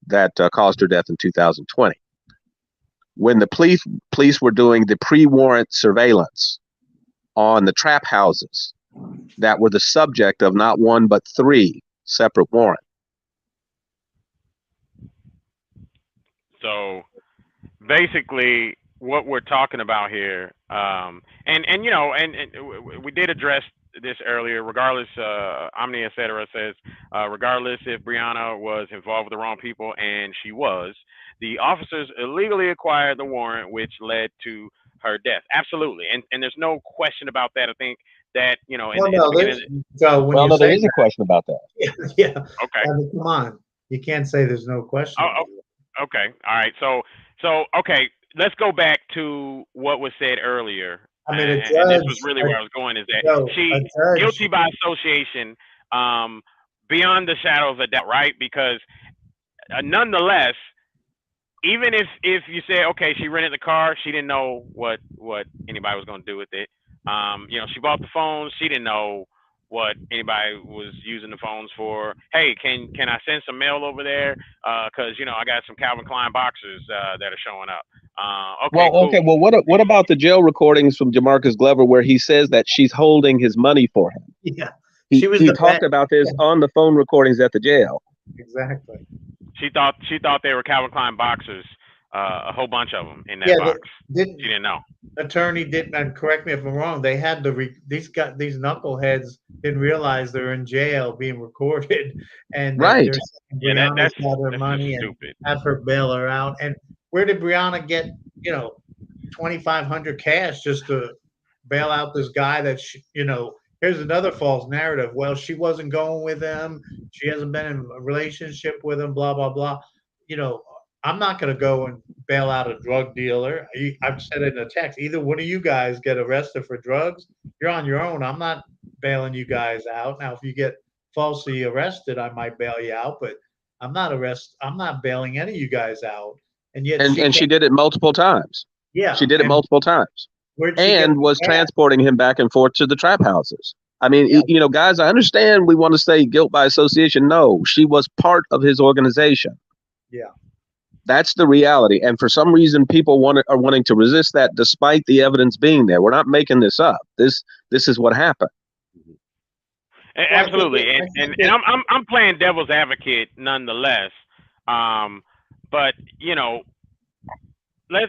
Speaker 5: that caused her death in 2020. When the police were doing the pre-warrant surveillance on the trap houses that were the subject of not one but three separate warrants.
Speaker 1: So basically what we're talking about here, and you know, and we did address this earlier. Regardless, Omni et cetera says, regardless if Breonna was involved with the wrong people, and she was, the officers illegally acquired the warrant, which led to her death. Absolutely, and there's no question about that. I think that you know,
Speaker 3: Well,
Speaker 1: in the
Speaker 3: no,
Speaker 1: beginning.
Speaker 3: there's Joe. When
Speaker 5: Well,
Speaker 3: you
Speaker 5: no, there
Speaker 3: say
Speaker 5: is a question about that.
Speaker 3: that, yeah,
Speaker 1: Okay.
Speaker 3: I mean, come on, you can't say there's no question
Speaker 1: Oh,
Speaker 3: about it.
Speaker 1: okay. All right. So okay, let's go back to what was said earlier,
Speaker 3: I mean, a
Speaker 1: and this was
Speaker 3: judge,
Speaker 1: really where I was going. Is that
Speaker 3: Joe, a
Speaker 1: she
Speaker 3: judge,
Speaker 1: guilty by association, beyond the shadow of a doubt, right? Because nonetheless, even if you say okay, she rented the car, she didn't know what anybody was going to do with it. You know, she bought the phone, she didn't know what anybody was using the phones for. Hey, can I send some mail over there? Because you know I got some Calvin Klein boxers that are showing up. Okay,
Speaker 5: Well, okay.
Speaker 1: cool.
Speaker 5: Well, what about the jail recordings from Jamarcus Glover where he says that she's holding his money for him?
Speaker 3: yeah,
Speaker 5: He
Speaker 3: she was
Speaker 5: he
Speaker 3: the
Speaker 5: talked
Speaker 3: best.
Speaker 5: about this on the phone recordings at the jail.
Speaker 3: Exactly.
Speaker 1: She thought they were Calvin Klein boxers, a whole bunch of them in that
Speaker 3: Yeah,
Speaker 1: box.
Speaker 3: didn't
Speaker 1: She didn't know.
Speaker 3: attorney didn't, and correct me if I'm wrong. They had these knuckleheads didn't realize they're in jail being recorded, and
Speaker 5: Right.
Speaker 3: they're saying
Speaker 1: Yeah,
Speaker 3: Brianna's got her
Speaker 1: that's just
Speaker 3: money and
Speaker 1: stupid.
Speaker 3: have her bail her out. And where did Brianna get 2,500 cash just to bail out this guy that here's another false narrative. Well, she wasn't going with him. She hasn't been in a relationship with him, blah, blah, blah. You know, I'm not going to go and bail out a drug dealer. I've said it in a text. Either one of you guys get arrested for drugs, you're on your own. I'm not bailing you guys out. Now, if you get falsely arrested, I might bail you out, but I'm not bailing any of you guys out. And yet
Speaker 5: And she did it multiple times.
Speaker 3: yeah.
Speaker 5: She did it
Speaker 3: And
Speaker 5: multiple times.
Speaker 3: where'd she get
Speaker 5: And
Speaker 3: the
Speaker 5: was
Speaker 3: cash?
Speaker 5: transporting him back and forth to the trap houses. I mean,
Speaker 3: Yeah.
Speaker 5: guys, I understand we want to say guilt by association. No, she was part of his organization.
Speaker 3: Yeah.
Speaker 5: That's the reality. And for some reason, people are wanting to resist that despite the evidence being there. We're not making this up. This is what happened.
Speaker 3: Well,
Speaker 1: Absolutely, and I'm playing devil's advocate nonetheless. But you know, let's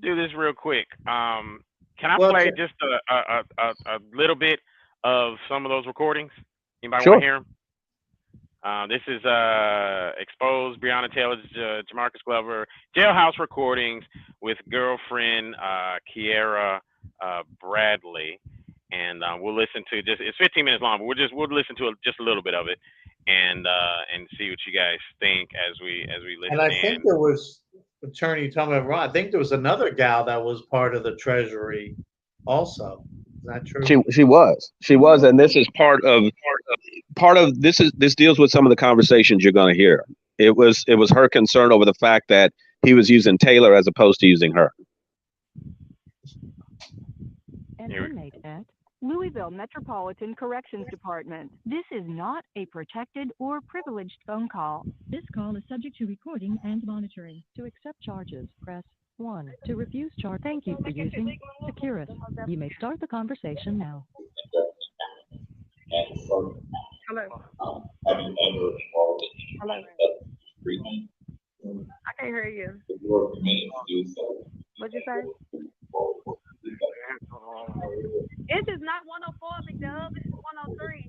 Speaker 1: do this real quick. Can I
Speaker 3: well,
Speaker 1: play just a little bit of some of those recordings? Anybody
Speaker 5: Sure.
Speaker 1: want to hear them? This is exposed Breonna Taylor's Jamarcus Glover jailhouse recordings with girlfriend Kiera Bradley, and we'll listen to it's 15 minutes long, but we'll listen to just a little bit of it, and see what you guys think as we
Speaker 3: and
Speaker 1: listen
Speaker 3: I think
Speaker 1: in.
Speaker 3: there was attorney. Tell me if I'm wrong. I think there was another gal that was part of the Treasury, also. Is that true?
Speaker 5: She was, and this is part of this deals with some of the conversations you're going to hear. It was her concern over the fact that he was using Taylor as opposed to using her.
Speaker 7: An inmate at Louisville Metropolitan Corrections Department. This is not a protected or privileged phone call.
Speaker 8: This call is subject to recording and monitoring. To accept charges, press 1. To refuse charge, thank you for using Securus. You may start the conversation now.
Speaker 9: Hello. Hello. I can't hear you. What'd you say? It's just not 104, McDub. It's 103.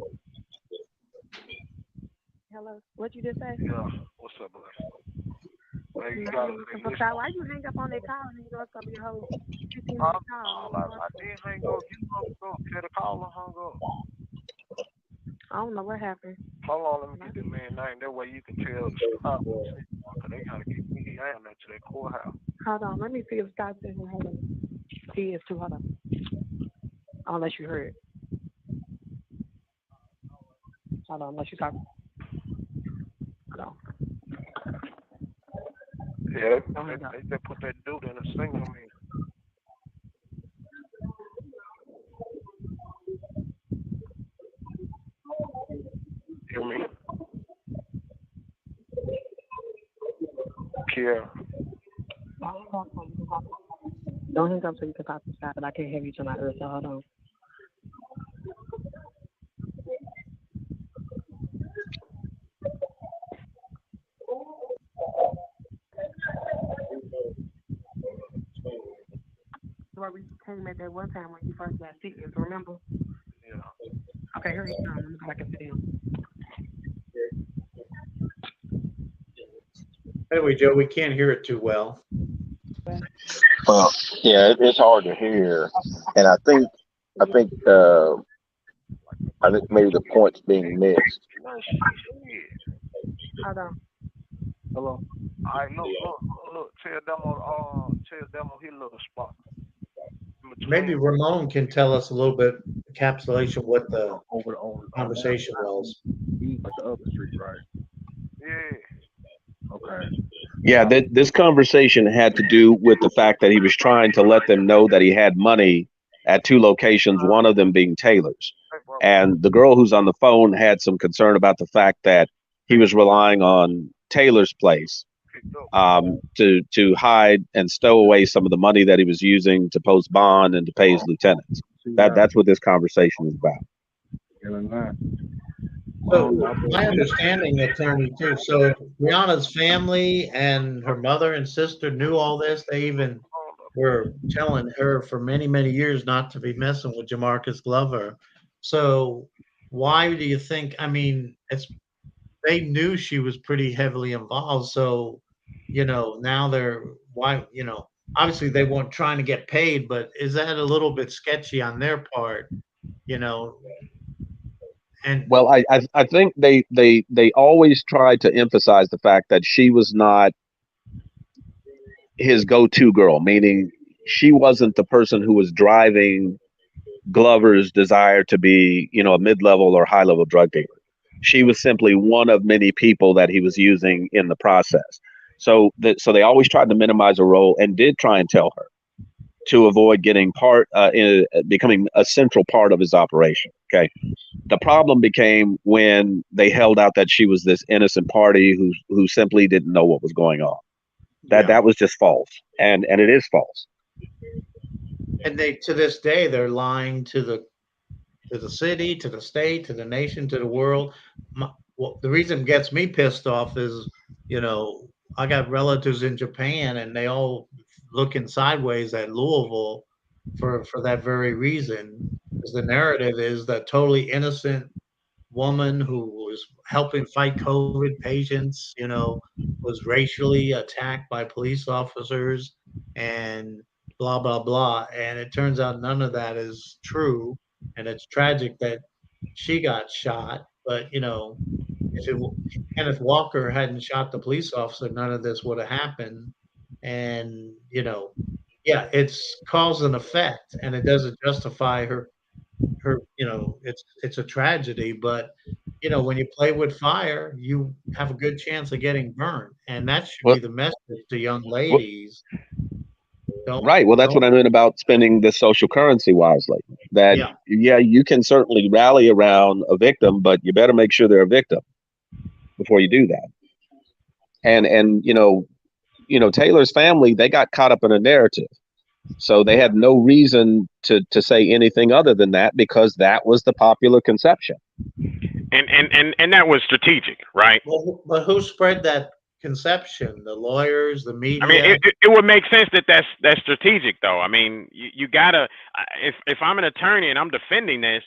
Speaker 9: Hello. What you just say?
Speaker 10: Yeah. What's up, bro? Hey, you
Speaker 9: Why you hang up on that call and you go up your whole 15-minute call?
Speaker 10: I didn't hang up. You hung up. Said the caller hung up.
Speaker 9: I don't know what happened.
Speaker 10: Hold on, let me get the man's name. That way you can tell the stop. Cause they gotta get me down there to that courthouse.
Speaker 9: Hold on, let me see if Scott's in here. Hold on. He is too. Hold on. Unless you heard. Hold on, unless you talk. Hold on.
Speaker 10: Yeah, they just put that dude in a single man. Hear me? Kiera.
Speaker 9: Don't hang up so you can talk to Scott, but I can't hear you till my ear, so hold on. where we came at that one time when you first got sick. Remember?
Speaker 10: Yeah.
Speaker 9: Okay, here he comes. Let me go back and sit down.
Speaker 3: Anyway, Joe, we can't hear it too well.
Speaker 6: Well, yeah, it's hard to hear, and I think maybe the point's being missed.
Speaker 10: No shit.
Speaker 9: Hold on.
Speaker 10: Hello. All right, look. Tell them on his little spot. In
Speaker 3: Maybe
Speaker 10: between.
Speaker 3: Ramon can tell us a little bit encapsulation what the
Speaker 11: over on
Speaker 3: conversation was.
Speaker 11: like the other street, right?
Speaker 10: Yeah.
Speaker 11: Okay.
Speaker 5: Yeah, this conversation had to do with the fact that he was trying to let them know that he had money at two locations, one of them being Taylor's.
Speaker 10: Hey, bro.
Speaker 5: And the girl who's on the phone had some concern about the fact that he was relying on Taylor's place
Speaker 10: Picked up.
Speaker 5: to hide and stow away some of the money that he was using to post bond and to pay his lieutenants. That's what this conversation is about.
Speaker 11: Feeling that.
Speaker 3: So my understanding, attorney, too. So Brianna's family and her mother and sister knew all this. They even were telling her for many, many years not to be messing with Jamarcus Glover. So why do you think? I mean, they knew she was pretty heavily involved. So now they're why obviously they weren't trying to get paid, but is that a little bit sketchy on their part? You know, and
Speaker 5: Well, I think they always tried to emphasize the fact that she was not his go-to girl, meaning she wasn't the person who was driving Glover's desire to be, a mid-level or high-level drug dealer. She was simply one of many people that he was using in the process. So they always tried to minimize her role and did try and tell her to avoid getting becoming a central part of his operation. Okay. The problem became when they held out that she was this innocent party who simply didn't know what was going on. That was just false, and it is false.
Speaker 3: And they, to this day, they're lying to the city, to the state, to the nation, to the world. The reason it gets me pissed off is, I got relatives in Japan, and they all looking sideways at Louisville for that very reason. Because the narrative is that totally innocent woman who was helping fight COVID patients, was racially attacked by police officers and blah, blah, blah. And it turns out none of that is true. And it's tragic that she got shot. But, if Kenneth Walker hadn't shot the police officer, none of this would have happened. And, yeah, it's cause and effect, and it doesn't justify her it's a tragedy, but when you play with fire you have a good chance of getting burned, and that should
Speaker 5: Well,
Speaker 3: be the message to young
Speaker 5: well,
Speaker 3: ladies.
Speaker 5: right. Well, that's
Speaker 3: Don't
Speaker 5: what I meant about spending the social currency wisely. That,
Speaker 3: Yeah,
Speaker 5: yeah, you can certainly rally around a victim, but you better make sure they're a victim before you do that. And Taylor's family, they got caught up in a narrative. So they
Speaker 3: yeah.
Speaker 5: had no reason to say anything other than that, because that was the popular conception.
Speaker 1: And that was strategic, right?
Speaker 3: But who spread that conception? The lawyers, the
Speaker 1: I mean,
Speaker 3: media?
Speaker 1: it would make sense that that's strategic, though. I mean, you gotta, if I'm an attorney and I'm defending this,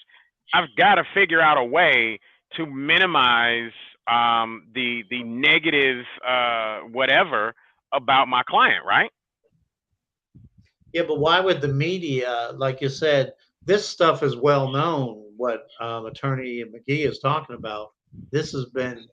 Speaker 1: I've got to figure out a way to minimize the negative whatever about my client, right?
Speaker 3: Yeah, but why would the media, like you said, this stuff is well known, what attorney McGee is talking about. This has been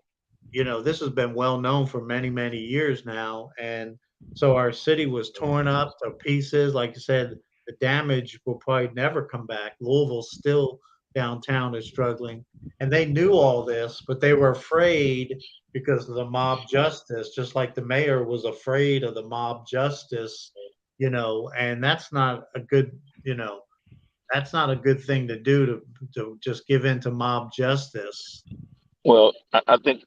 Speaker 3: this has been well known for many, many years now. And so our city was torn up to pieces. Like you said, the damage will probably never come back. Louisville still downtown is struggling. And they knew all this, but they were afraid because of the mob justice, just like the mayor was afraid of the mob justice, and that's not a good, that's not a good thing to do, to just give in to mob justice.
Speaker 6: Well, I think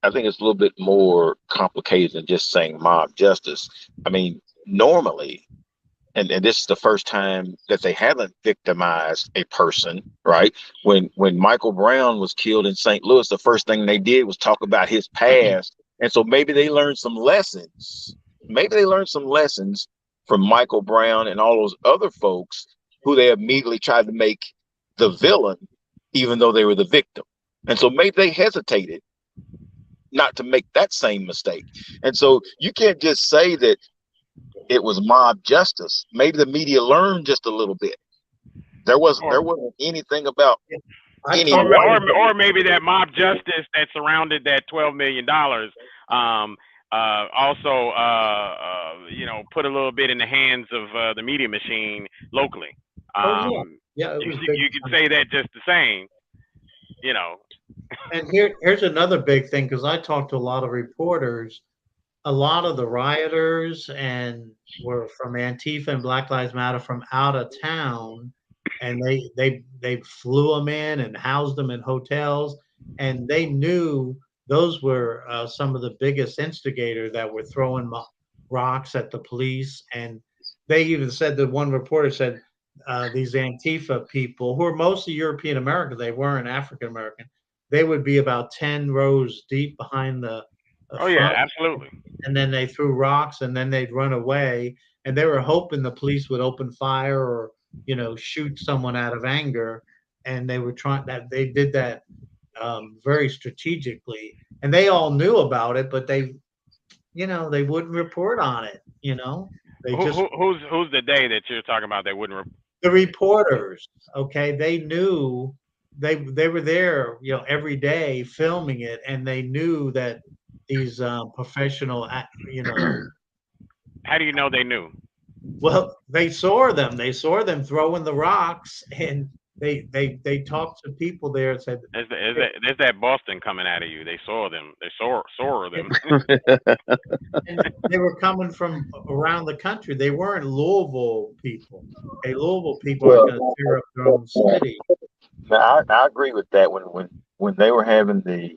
Speaker 6: it's a little bit more complicated than just saying mob justice. I mean, normally, and this is the first time that they haven't victimized a person, right? When Michael Brown was killed in St. Louis, the first thing they did was talk about his past. And so maybe they learned some lessons. Maybe they learned some lessons from Michael Brown and all those other folks who they immediately tried to make the villain, even though they were the victim. And so maybe they hesitated not to make that same mistake. And so you can't just say that it was mob justice. Maybe the media learned just a little bit. There wasn't anything about any
Speaker 1: or maybe that mob justice that surrounded that $12 million also put a little bit in the hands of the media machine locally.
Speaker 3: Yeah, it was
Speaker 1: you could say that just the same,
Speaker 3: And here's another big thing, because I talked to a lot of reporters. A lot of the rioters were from Antifa and Black Lives Matter from out of town, and they flew them in and housed them in hotels, and they knew those were some of the biggest instigators that were throwing rocks at the police. And they even said, that one reporter said, these Antifa people, who are mostly European American, they weren't African American, they would be about 10 rows deep behind the front.
Speaker 1: Yeah, absolutely.
Speaker 3: And then they threw rocks, and then they'd run away, and they were hoping the police would open fire or shoot someone out of anger. And they were they did that very strategically, and they all knew about it, but they wouldn't report on it. They just
Speaker 1: who's the day that you're talking about they wouldn't
Speaker 3: the reporters. Okay, they knew they were there every day filming it, and they knew that these professional
Speaker 1: How do you know they knew?
Speaker 3: Well, they saw them throwing the rocks, and they talked to people there and said,
Speaker 1: there's that Boston coming out of you. They saw them. They saw them.
Speaker 3: And they were coming from around the country. They weren't Louisville people. Louisville people aren't going to tear up their own city.
Speaker 6: Now, I agree with that. When they were having the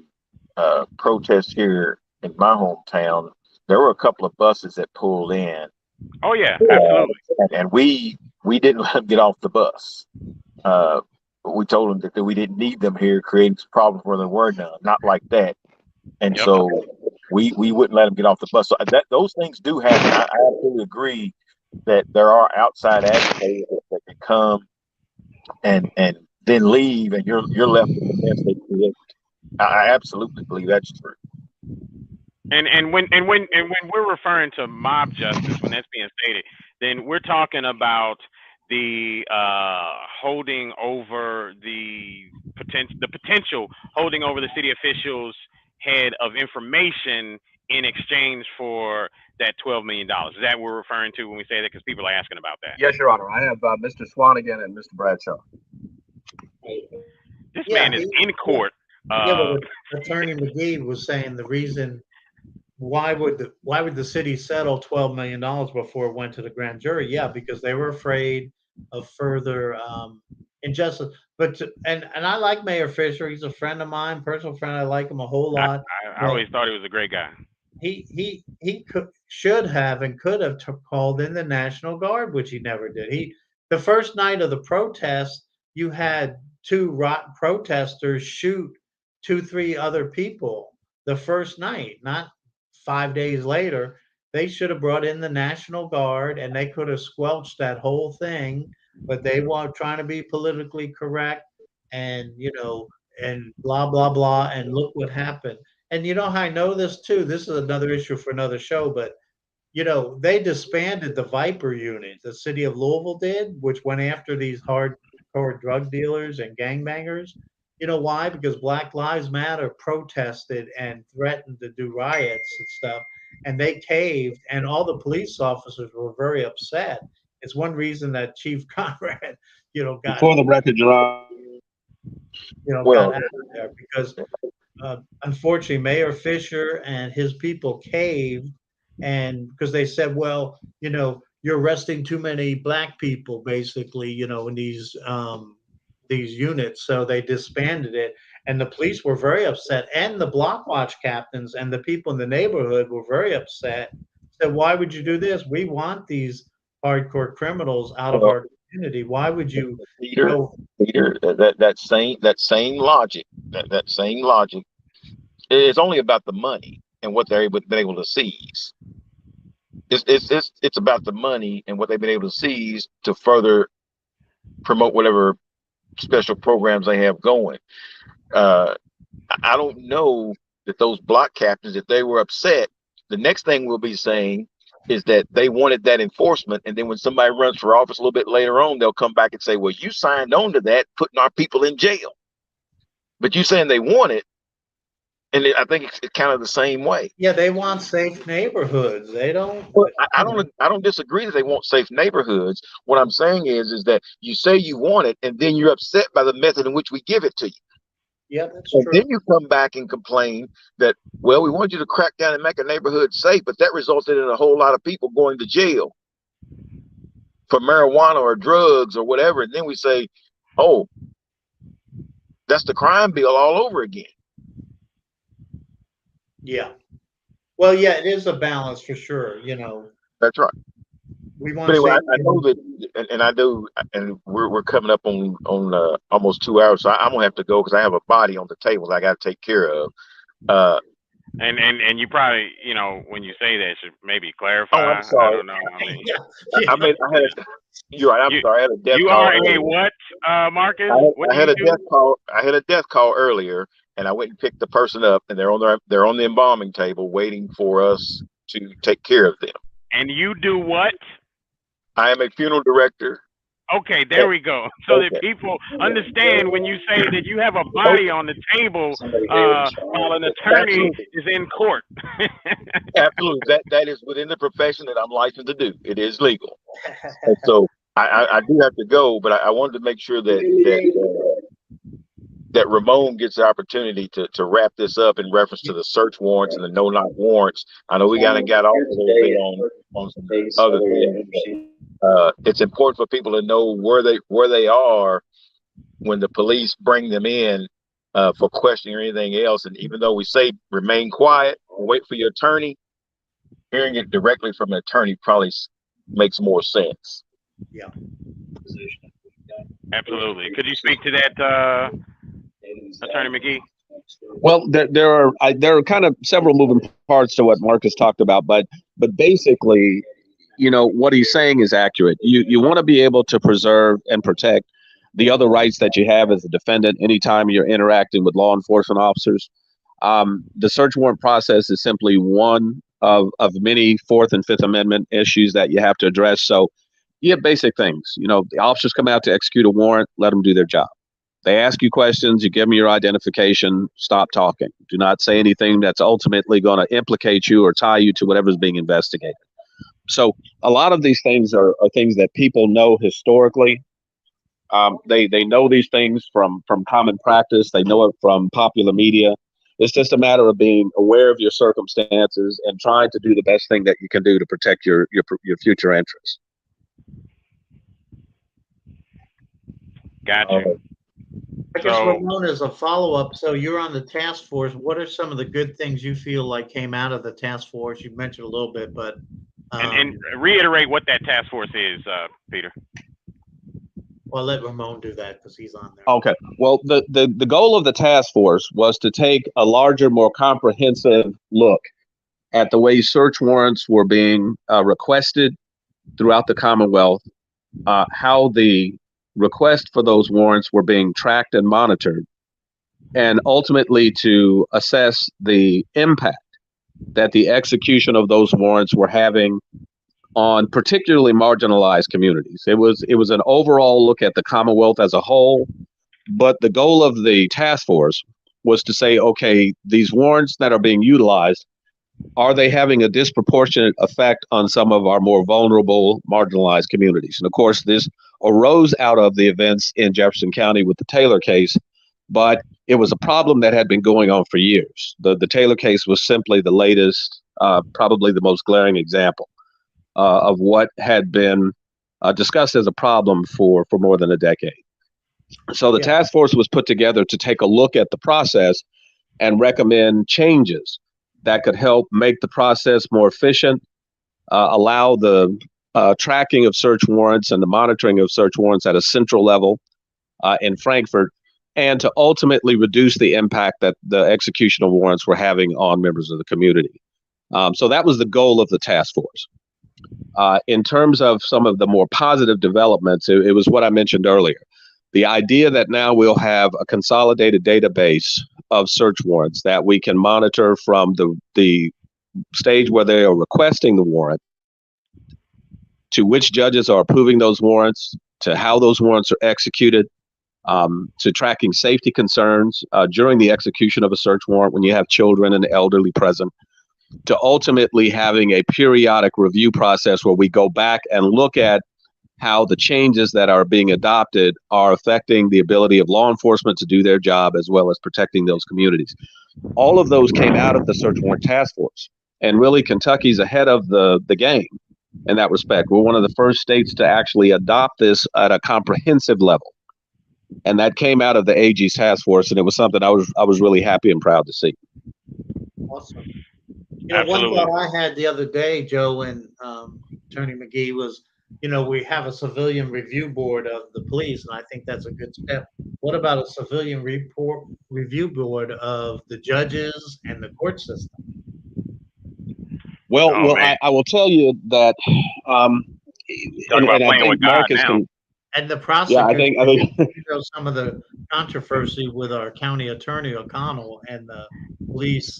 Speaker 6: protests here in my hometown, there were a couple of buses that pulled in.
Speaker 1: Oh yeah, absolutely.
Speaker 6: And we didn't let them get off the bus. We told them that we didn't need them here, creating some problems where there were none. Not like that. And so we wouldn't let them get off the bus. So those things do happen. I absolutely agree that there are outside agitators that can come and then leave, and you're left with the mess they create. I absolutely believe that's true.
Speaker 1: And when we're referring to mob justice, when that's being stated, then we're talking about the holding over the potential holding over the city officials' head of information in exchange for that $12 million. Is that what we're referring to when we say that? Because people are asking about that.
Speaker 11: Yes, Your Honor. I have Mr. Swanigan and Mr. Bradshaw.
Speaker 1: This man is in court.
Speaker 3: But Attorney McGee was saying the reason why would the city settle $12 million before it went to the grand jury? Yeah, because they were afraid of further injustice. But and I like Mayor Fisher. He's a friend of mine, personal friend. I like him a whole lot.
Speaker 1: I always thought he was a great guy.
Speaker 3: He should have and could have called in the National Guard, which he never did. The first night of the protest, you had two protesters shoot 2-3 other people the first night, not 5 days later. They should have brought in the National Guard, and they could have squelched that whole thing, but they were trying to be politically correct and and blah blah blah, and look what happened. And how I know this too, this is another issue for another show, but they disbanded the Viper unit, the city of Louisville did, which went after these hardcore drug dealers and gangbangers. You know why? Because Black Lives Matter protested and threatened to do riots and stuff, and they caved, and all the police officers were very upset. It's one reason that Chief Conrad, got
Speaker 5: for the record, Got
Speaker 3: out of there, because unfortunately Mayor Fisher and his people caved, and because they said, well, you're arresting too many black people, basically, in these units. So they disbanded it, and the police were very upset, and the block watch captains and the people in the neighborhood were very upset. Said, why would you do this? We want these hardcore criminals out of our community. Why would you?
Speaker 6: Peter, that same logic is only about the money and what they're able to seize. It's about the money and what they've been able to seize to further promote whatever special programs they have going. I don't know that those block captains, if they were upset, the next thing we'll be saying is that they wanted that enforcement. And then when somebody runs for office a little bit later on, they'll come back and say, well, you signed on to that, putting our people in jail. But you saying they want it. And I think it's kind of the same way.
Speaker 3: Yeah, they want safe neighborhoods. They don't.
Speaker 6: Well, I don't disagree that they want safe neighborhoods. What I'm saying is that you say you want it, and then you're upset by the method in which we give it to you.
Speaker 3: Yeah, that's
Speaker 6: And
Speaker 3: true.
Speaker 6: then you come back and complain that, well, we want you to crack down and make a neighborhood safe, but that resulted in a whole lot of people going to jail for marijuana or drugs or whatever. And then we say, oh, that's the crime bill all over again.
Speaker 3: Yeah. Well, yeah, it is a balance for sure. You know,
Speaker 6: That's right.
Speaker 3: we want
Speaker 6: But
Speaker 3: to
Speaker 6: anyway,
Speaker 3: say,
Speaker 6: I know that, and I do, and we're coming up on almost 2 hours, so I'm gonna have to go because I have a body on the table that I got to take care of.
Speaker 1: And you probably, when you say that, should maybe clarify.
Speaker 6: Oh, I'm sorry.
Speaker 1: I don't know. I mean,
Speaker 6: I had you're right. I'm sorry. I had a death
Speaker 1: you
Speaker 6: call.
Speaker 1: are
Speaker 6: earlier.
Speaker 1: a what, Marcus? What
Speaker 6: I
Speaker 1: do
Speaker 6: had
Speaker 1: you
Speaker 6: a
Speaker 1: do?
Speaker 6: death call. I had a death call earlier, and I went and picked the person up, and they're on the embalming table waiting for us to take care of them.
Speaker 1: And you do what?
Speaker 6: I am a funeral director.
Speaker 1: Okay, there we go. So that people understand when you say that you have a body on the table while an attorney is in court.
Speaker 6: Absolutely. That is within the profession that I'm licensed to do. It is legal. And so I do have to go, but I wanted to make sure that Ramon gets the opportunity to wrap this up in reference to the search warrants and the no-knock warrants. I know we got off a little bit on some other things. It's important for people to know where they are when the police bring them in for questioning or anything else. And even though we say remain quiet, wait for your attorney, hearing it directly from an attorney probably makes more sense.
Speaker 3: Yeah.
Speaker 1: Absolutely. Could you speak to that, Attorney McGee?
Speaker 5: Well, there are kind of several moving parts to what Marcus talked about, but basically, what he's saying is accurate. You want to be able to preserve and protect the other rights that you have as a defendant anytime you're interacting with law enforcement officers. The search warrant process is simply one of many Fourth and Fifth Amendment issues that you have to address. So you have basic things. The officers come out to execute a warrant, let them do their job. They ask you questions, you give them your identification, stop talking. Do not say anything that's ultimately going to implicate you or tie you to whatever's being investigated. So a lot of these things are things that people know historically. They know these things from common practice. They know it from popular media. It's just a matter of being aware of your circumstances and trying to do the best thing that you can do to protect your future interests.
Speaker 1: Gotcha.
Speaker 3: I guess Ramon, as a follow-up, so you're on the task force. What are some of the good things you feel like came out of the task force? You mentioned a little bit, but
Speaker 1: and reiterate what that task force is, Peter.
Speaker 3: Well, let Ramon do that because he's on there.
Speaker 5: Okay. Well, the goal of the task force was to take a larger, more comprehensive look at the way search warrants were being requested throughout the Commonwealth, how the request for those warrants were being tracked and monitored, and ultimately to assess the impact that the execution of those warrants were having on particularly marginalized communities. It was an overall look at the Commonwealth as a whole, but the goal of the task force was to say, okay, these warrants that are being utilized, are they having a disproportionate effect on some of our more vulnerable, marginalized communities? And of course, this arose out of the events in Jefferson County with the Taylor case, but it was a problem that had been going on for years. The Taylor case was simply the latest, probably the most glaring example of what had been discussed as a problem for more than a decade. So the task force was put together to take a look at the process and recommend changes that could help make the process more efficient, allow the tracking of search warrants and the monitoring of search warrants at a central level in Frankfort, and to ultimately reduce the impact that the execution of warrants were having on members of the community. So that was the goal of the task force. In terms of some of the more positive developments, it was what I mentioned earlier. The idea that now we'll have a consolidated database of search warrants that we can monitor from the stage where they are requesting the warrant to which judges are approving those warrants, to how those warrants are executed, to tracking safety concerns during the execution of a search warrant when you have children and elderly present, to ultimately having a periodic review process where we go back and look at how the changes that are being adopted are affecting the ability of law enforcement to do their job as well as protecting those communities. All of those came out of the search warrant task force. And really, Kentucky's ahead of the game in that respect. We're one of the first states to actually adopt this at a comprehensive level. And that came out of the AG's task force, and it was something I was really happy and proud to see.
Speaker 3: Awesome. One thought I had the other day, Joe and Attorney McGee, was, we have a civilian review board of the police, and I think that's a good step. What about a civilian review board of the judges and the court system?
Speaker 5: Well, I will tell you that,
Speaker 1: and I think Marcus can.
Speaker 3: And the prosecutor, I think some of the controversy with our county attorney O'Connell and the police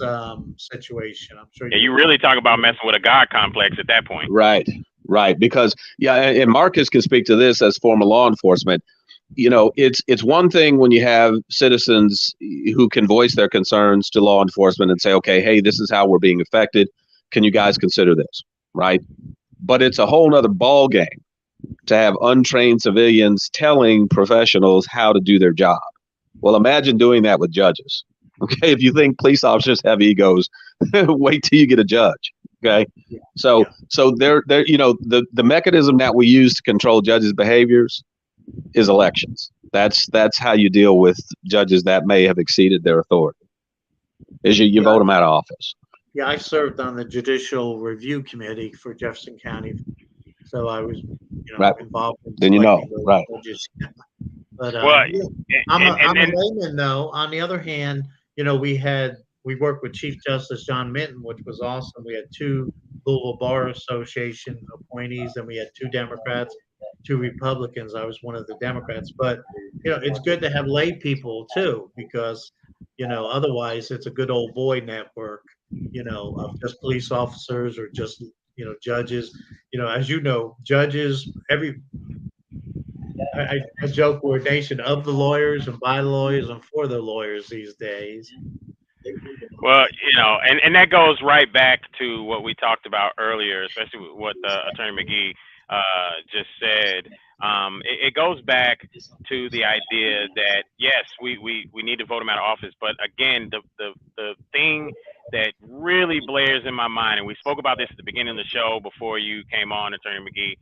Speaker 3: situation. I'm sure.
Speaker 1: Yeah, you really talk about messing with a God complex at that point.
Speaker 5: Right. Because and Marcus can speak to this as former law enforcement. It's one thing when you have citizens who can voice their concerns to law enforcement and say, okay, hey, this is how we're being affected. Can you guys consider this? Right. But it's a whole nother ball game to have untrained civilians telling professionals how to do their job. Well, imagine doing that with judges. Okay, if you think police officers have egos, wait till you get a judge. Okay, so there, the mechanism that we use to control judges' behaviors is elections. That's how you deal with judges that may have exceeded their authority. Is you vote them out of office.
Speaker 3: Yeah, I served on the Judicial Review Committee for Jefferson County. So I was, involved in
Speaker 5: right.
Speaker 3: Judges. But I'm a layman, though. On the other hand, we worked with Chief Justice John Minton, which was awesome. We had 2 Louisville Bar Association appointees, and we had 2 Democrats, 2 Republicans. I was one of the Democrats. But it's good to have lay people too, because otherwise it's a good old boy network, of just police officers or just judges. As judges, I joke we're a nation of the lawyers and by the lawyers and for the lawyers these days.
Speaker 1: Well, and that goes right back to what we talked about earlier, especially with what Attorney McGee just said. It goes back to the idea that yes, we need to vote him out of office, but again, the thing that really blares in my mind, and we spoke about this at the beginning of the show before you came on, Attorney McGee,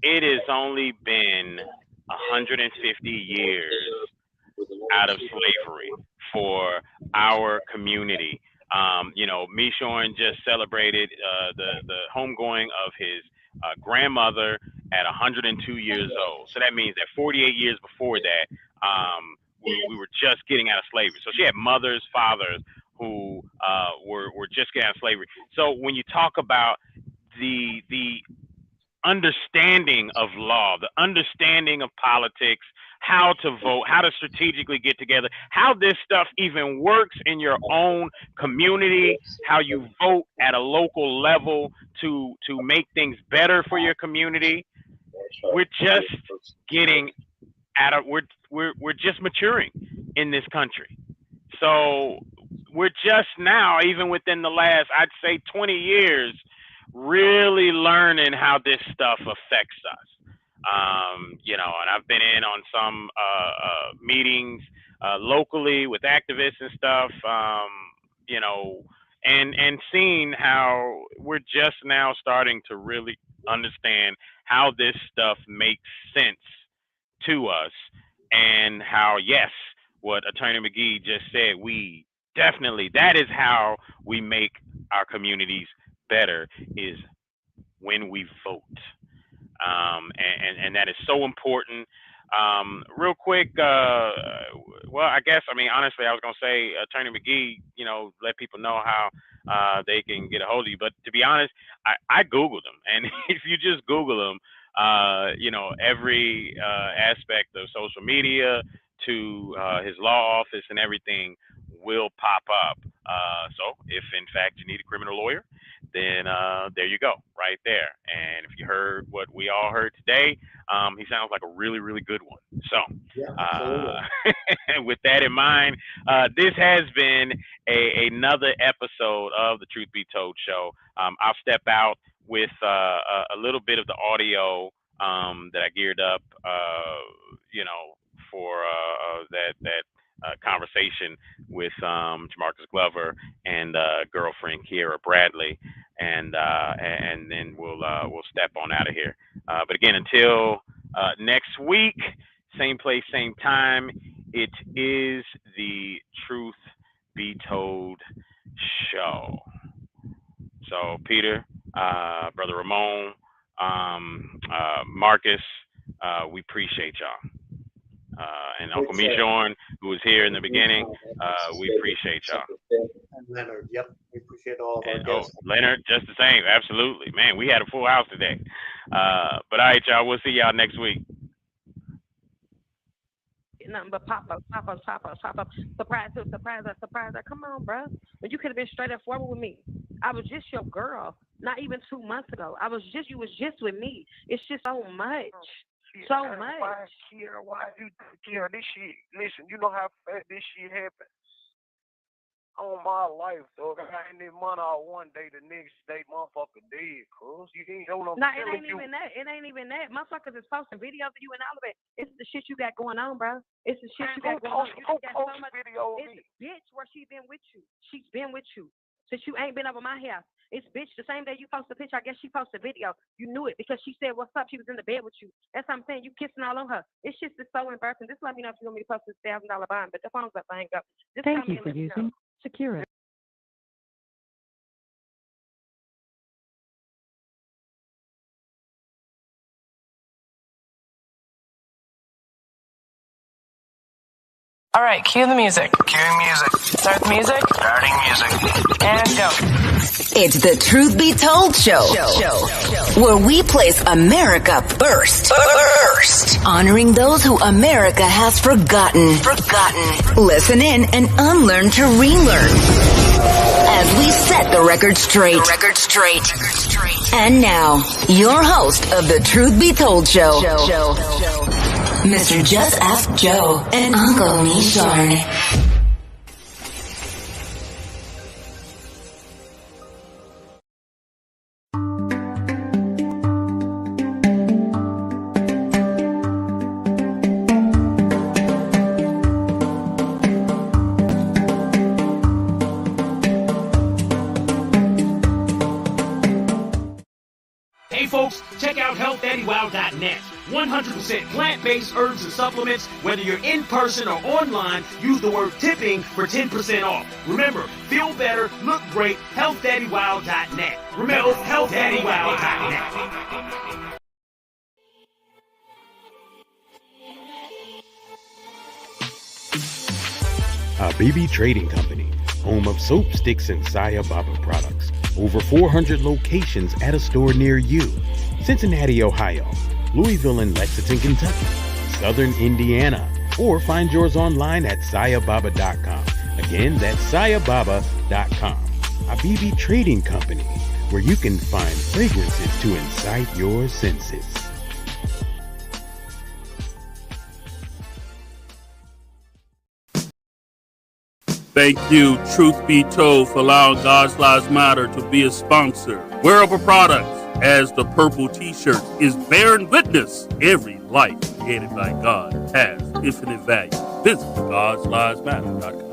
Speaker 1: it has only been 150 years out of slavery for our community. Mishorn just celebrated the homegoing of his grandmother at 102 years old. So that means that 48 years before that, we were just getting out of slavery. So she had mothers, fathers who were just getting out of slavery. So when you talk about the understanding of law, the understanding of politics, how to vote, how to strategically get together, how this stuff even works in your own community, how you vote at a local level to make things better for your community. We're just getting we're just maturing in this country. So we're just now, even within the last, I'd say 20 years, really learning how this stuff affects us. And I've been in on some meetings locally with activists and stuff, and seeing how we're just now starting to really understand how this stuff makes sense to us, and how, yes, what Attorney McGee just said, we definitely, that is how we make our communities better, is when we vote. And that is so important. Real quick, well, honestly, I was gonna say, Attorney McGee, let people know how they can get a hold of you. But to be honest, I Googled him, and if you just Google him, every aspect of social media to his law office and everything will pop up. So if in fact you need a criminal lawyer, then there you go, right there. And if you heard what we all heard today, he sounds like a really, really good one. So, with that in mind, this has been another episode of the Truth Be Told show. I'll step out with a little bit of the audio that I geared up, for that conversation with Jamarcus Glover and girlfriend Kiera Bradley, and then we'll step on out of here. But again, until next week, same place, same time. It is the Truth Be Told show. So Peter, Brother Ramon, Marcus, we appreciate y'all. And Uncle Michorn, who was here in the beginning, we appreciate y'all.
Speaker 3: And Leonard, yep, we appreciate all of our guests.
Speaker 1: Leonard, just the same, absolutely. Man, we had a full house today. But all right, y'all, we'll see y'all next week.
Speaker 9: Nothing but pop-ups. Surprise. Come on, bro. But you could have been straight up forward with me. I was just your girl. Not even 2 months ago. You was just with me. It's just so much. So much.
Speaker 10: Why you this shit? Listen, you know how fast this shit happened. On my life, dog. I ain't even money all one day, the next day, motherfucker dead, cuz. You ain't know what I'm
Speaker 9: saying. It ain't even that. It ain't even that. Motherfuckers is posting videos of you and all of it. It's the shit you got going on, bro. It's the shit you got going on. You got so much. It's bitch where she been with you. She's been with you. Since you ain't been over my house. It's bitch the same day you post a picture, I guess she posted a video. You knew it because she said, what's up? She was in the bed with you. That's what I'm saying. You kissing all on her. It's just so embarrassing. Just let me know if you want me to post this $1,000 bond, but the phone's up, I hang up. Just
Speaker 8: thank you for using Secure.
Speaker 12: All right, cue the music.
Speaker 13: Cue music.
Speaker 12: Start the music.
Speaker 13: Starting music.
Speaker 12: And go.
Speaker 14: It's the Truth Be Told show, where we place America first. Honoring those who America has forgotten. Listen in and unlearn to relearn. As we set the record straight. And now, your host of the Truth Be Told show. Mr. Just Ask Joe and Uncle Michorn.
Speaker 15: Hey folks, check out healthaddywow.net. 100% plant-based herbs and supplements. Whether you're in person or online, use the word tipping for 10% off. Remember, feel better, look great, healthaddywow.net. Remember, healthaddywow.net.
Speaker 16: BB Trading Company, home of soap, sticks, and Saya Baba products. Over 400 locations at a store near you. Cincinnati, Ohio, Louisville and Lexington, Kentucky, Southern Indiana, or find yours online at sayababa.com. Again, that's sayababa.com. A BB Trading Company, where you can find fragrances to incite your senses.
Speaker 2: Thank you, Truth Be Told, for allowing God's Lives Matter to be a sponsor. Wearable products, as the purple t-shirt, is bearing witness. Every life created by God has infinite value. Visit godslivesmatter.com.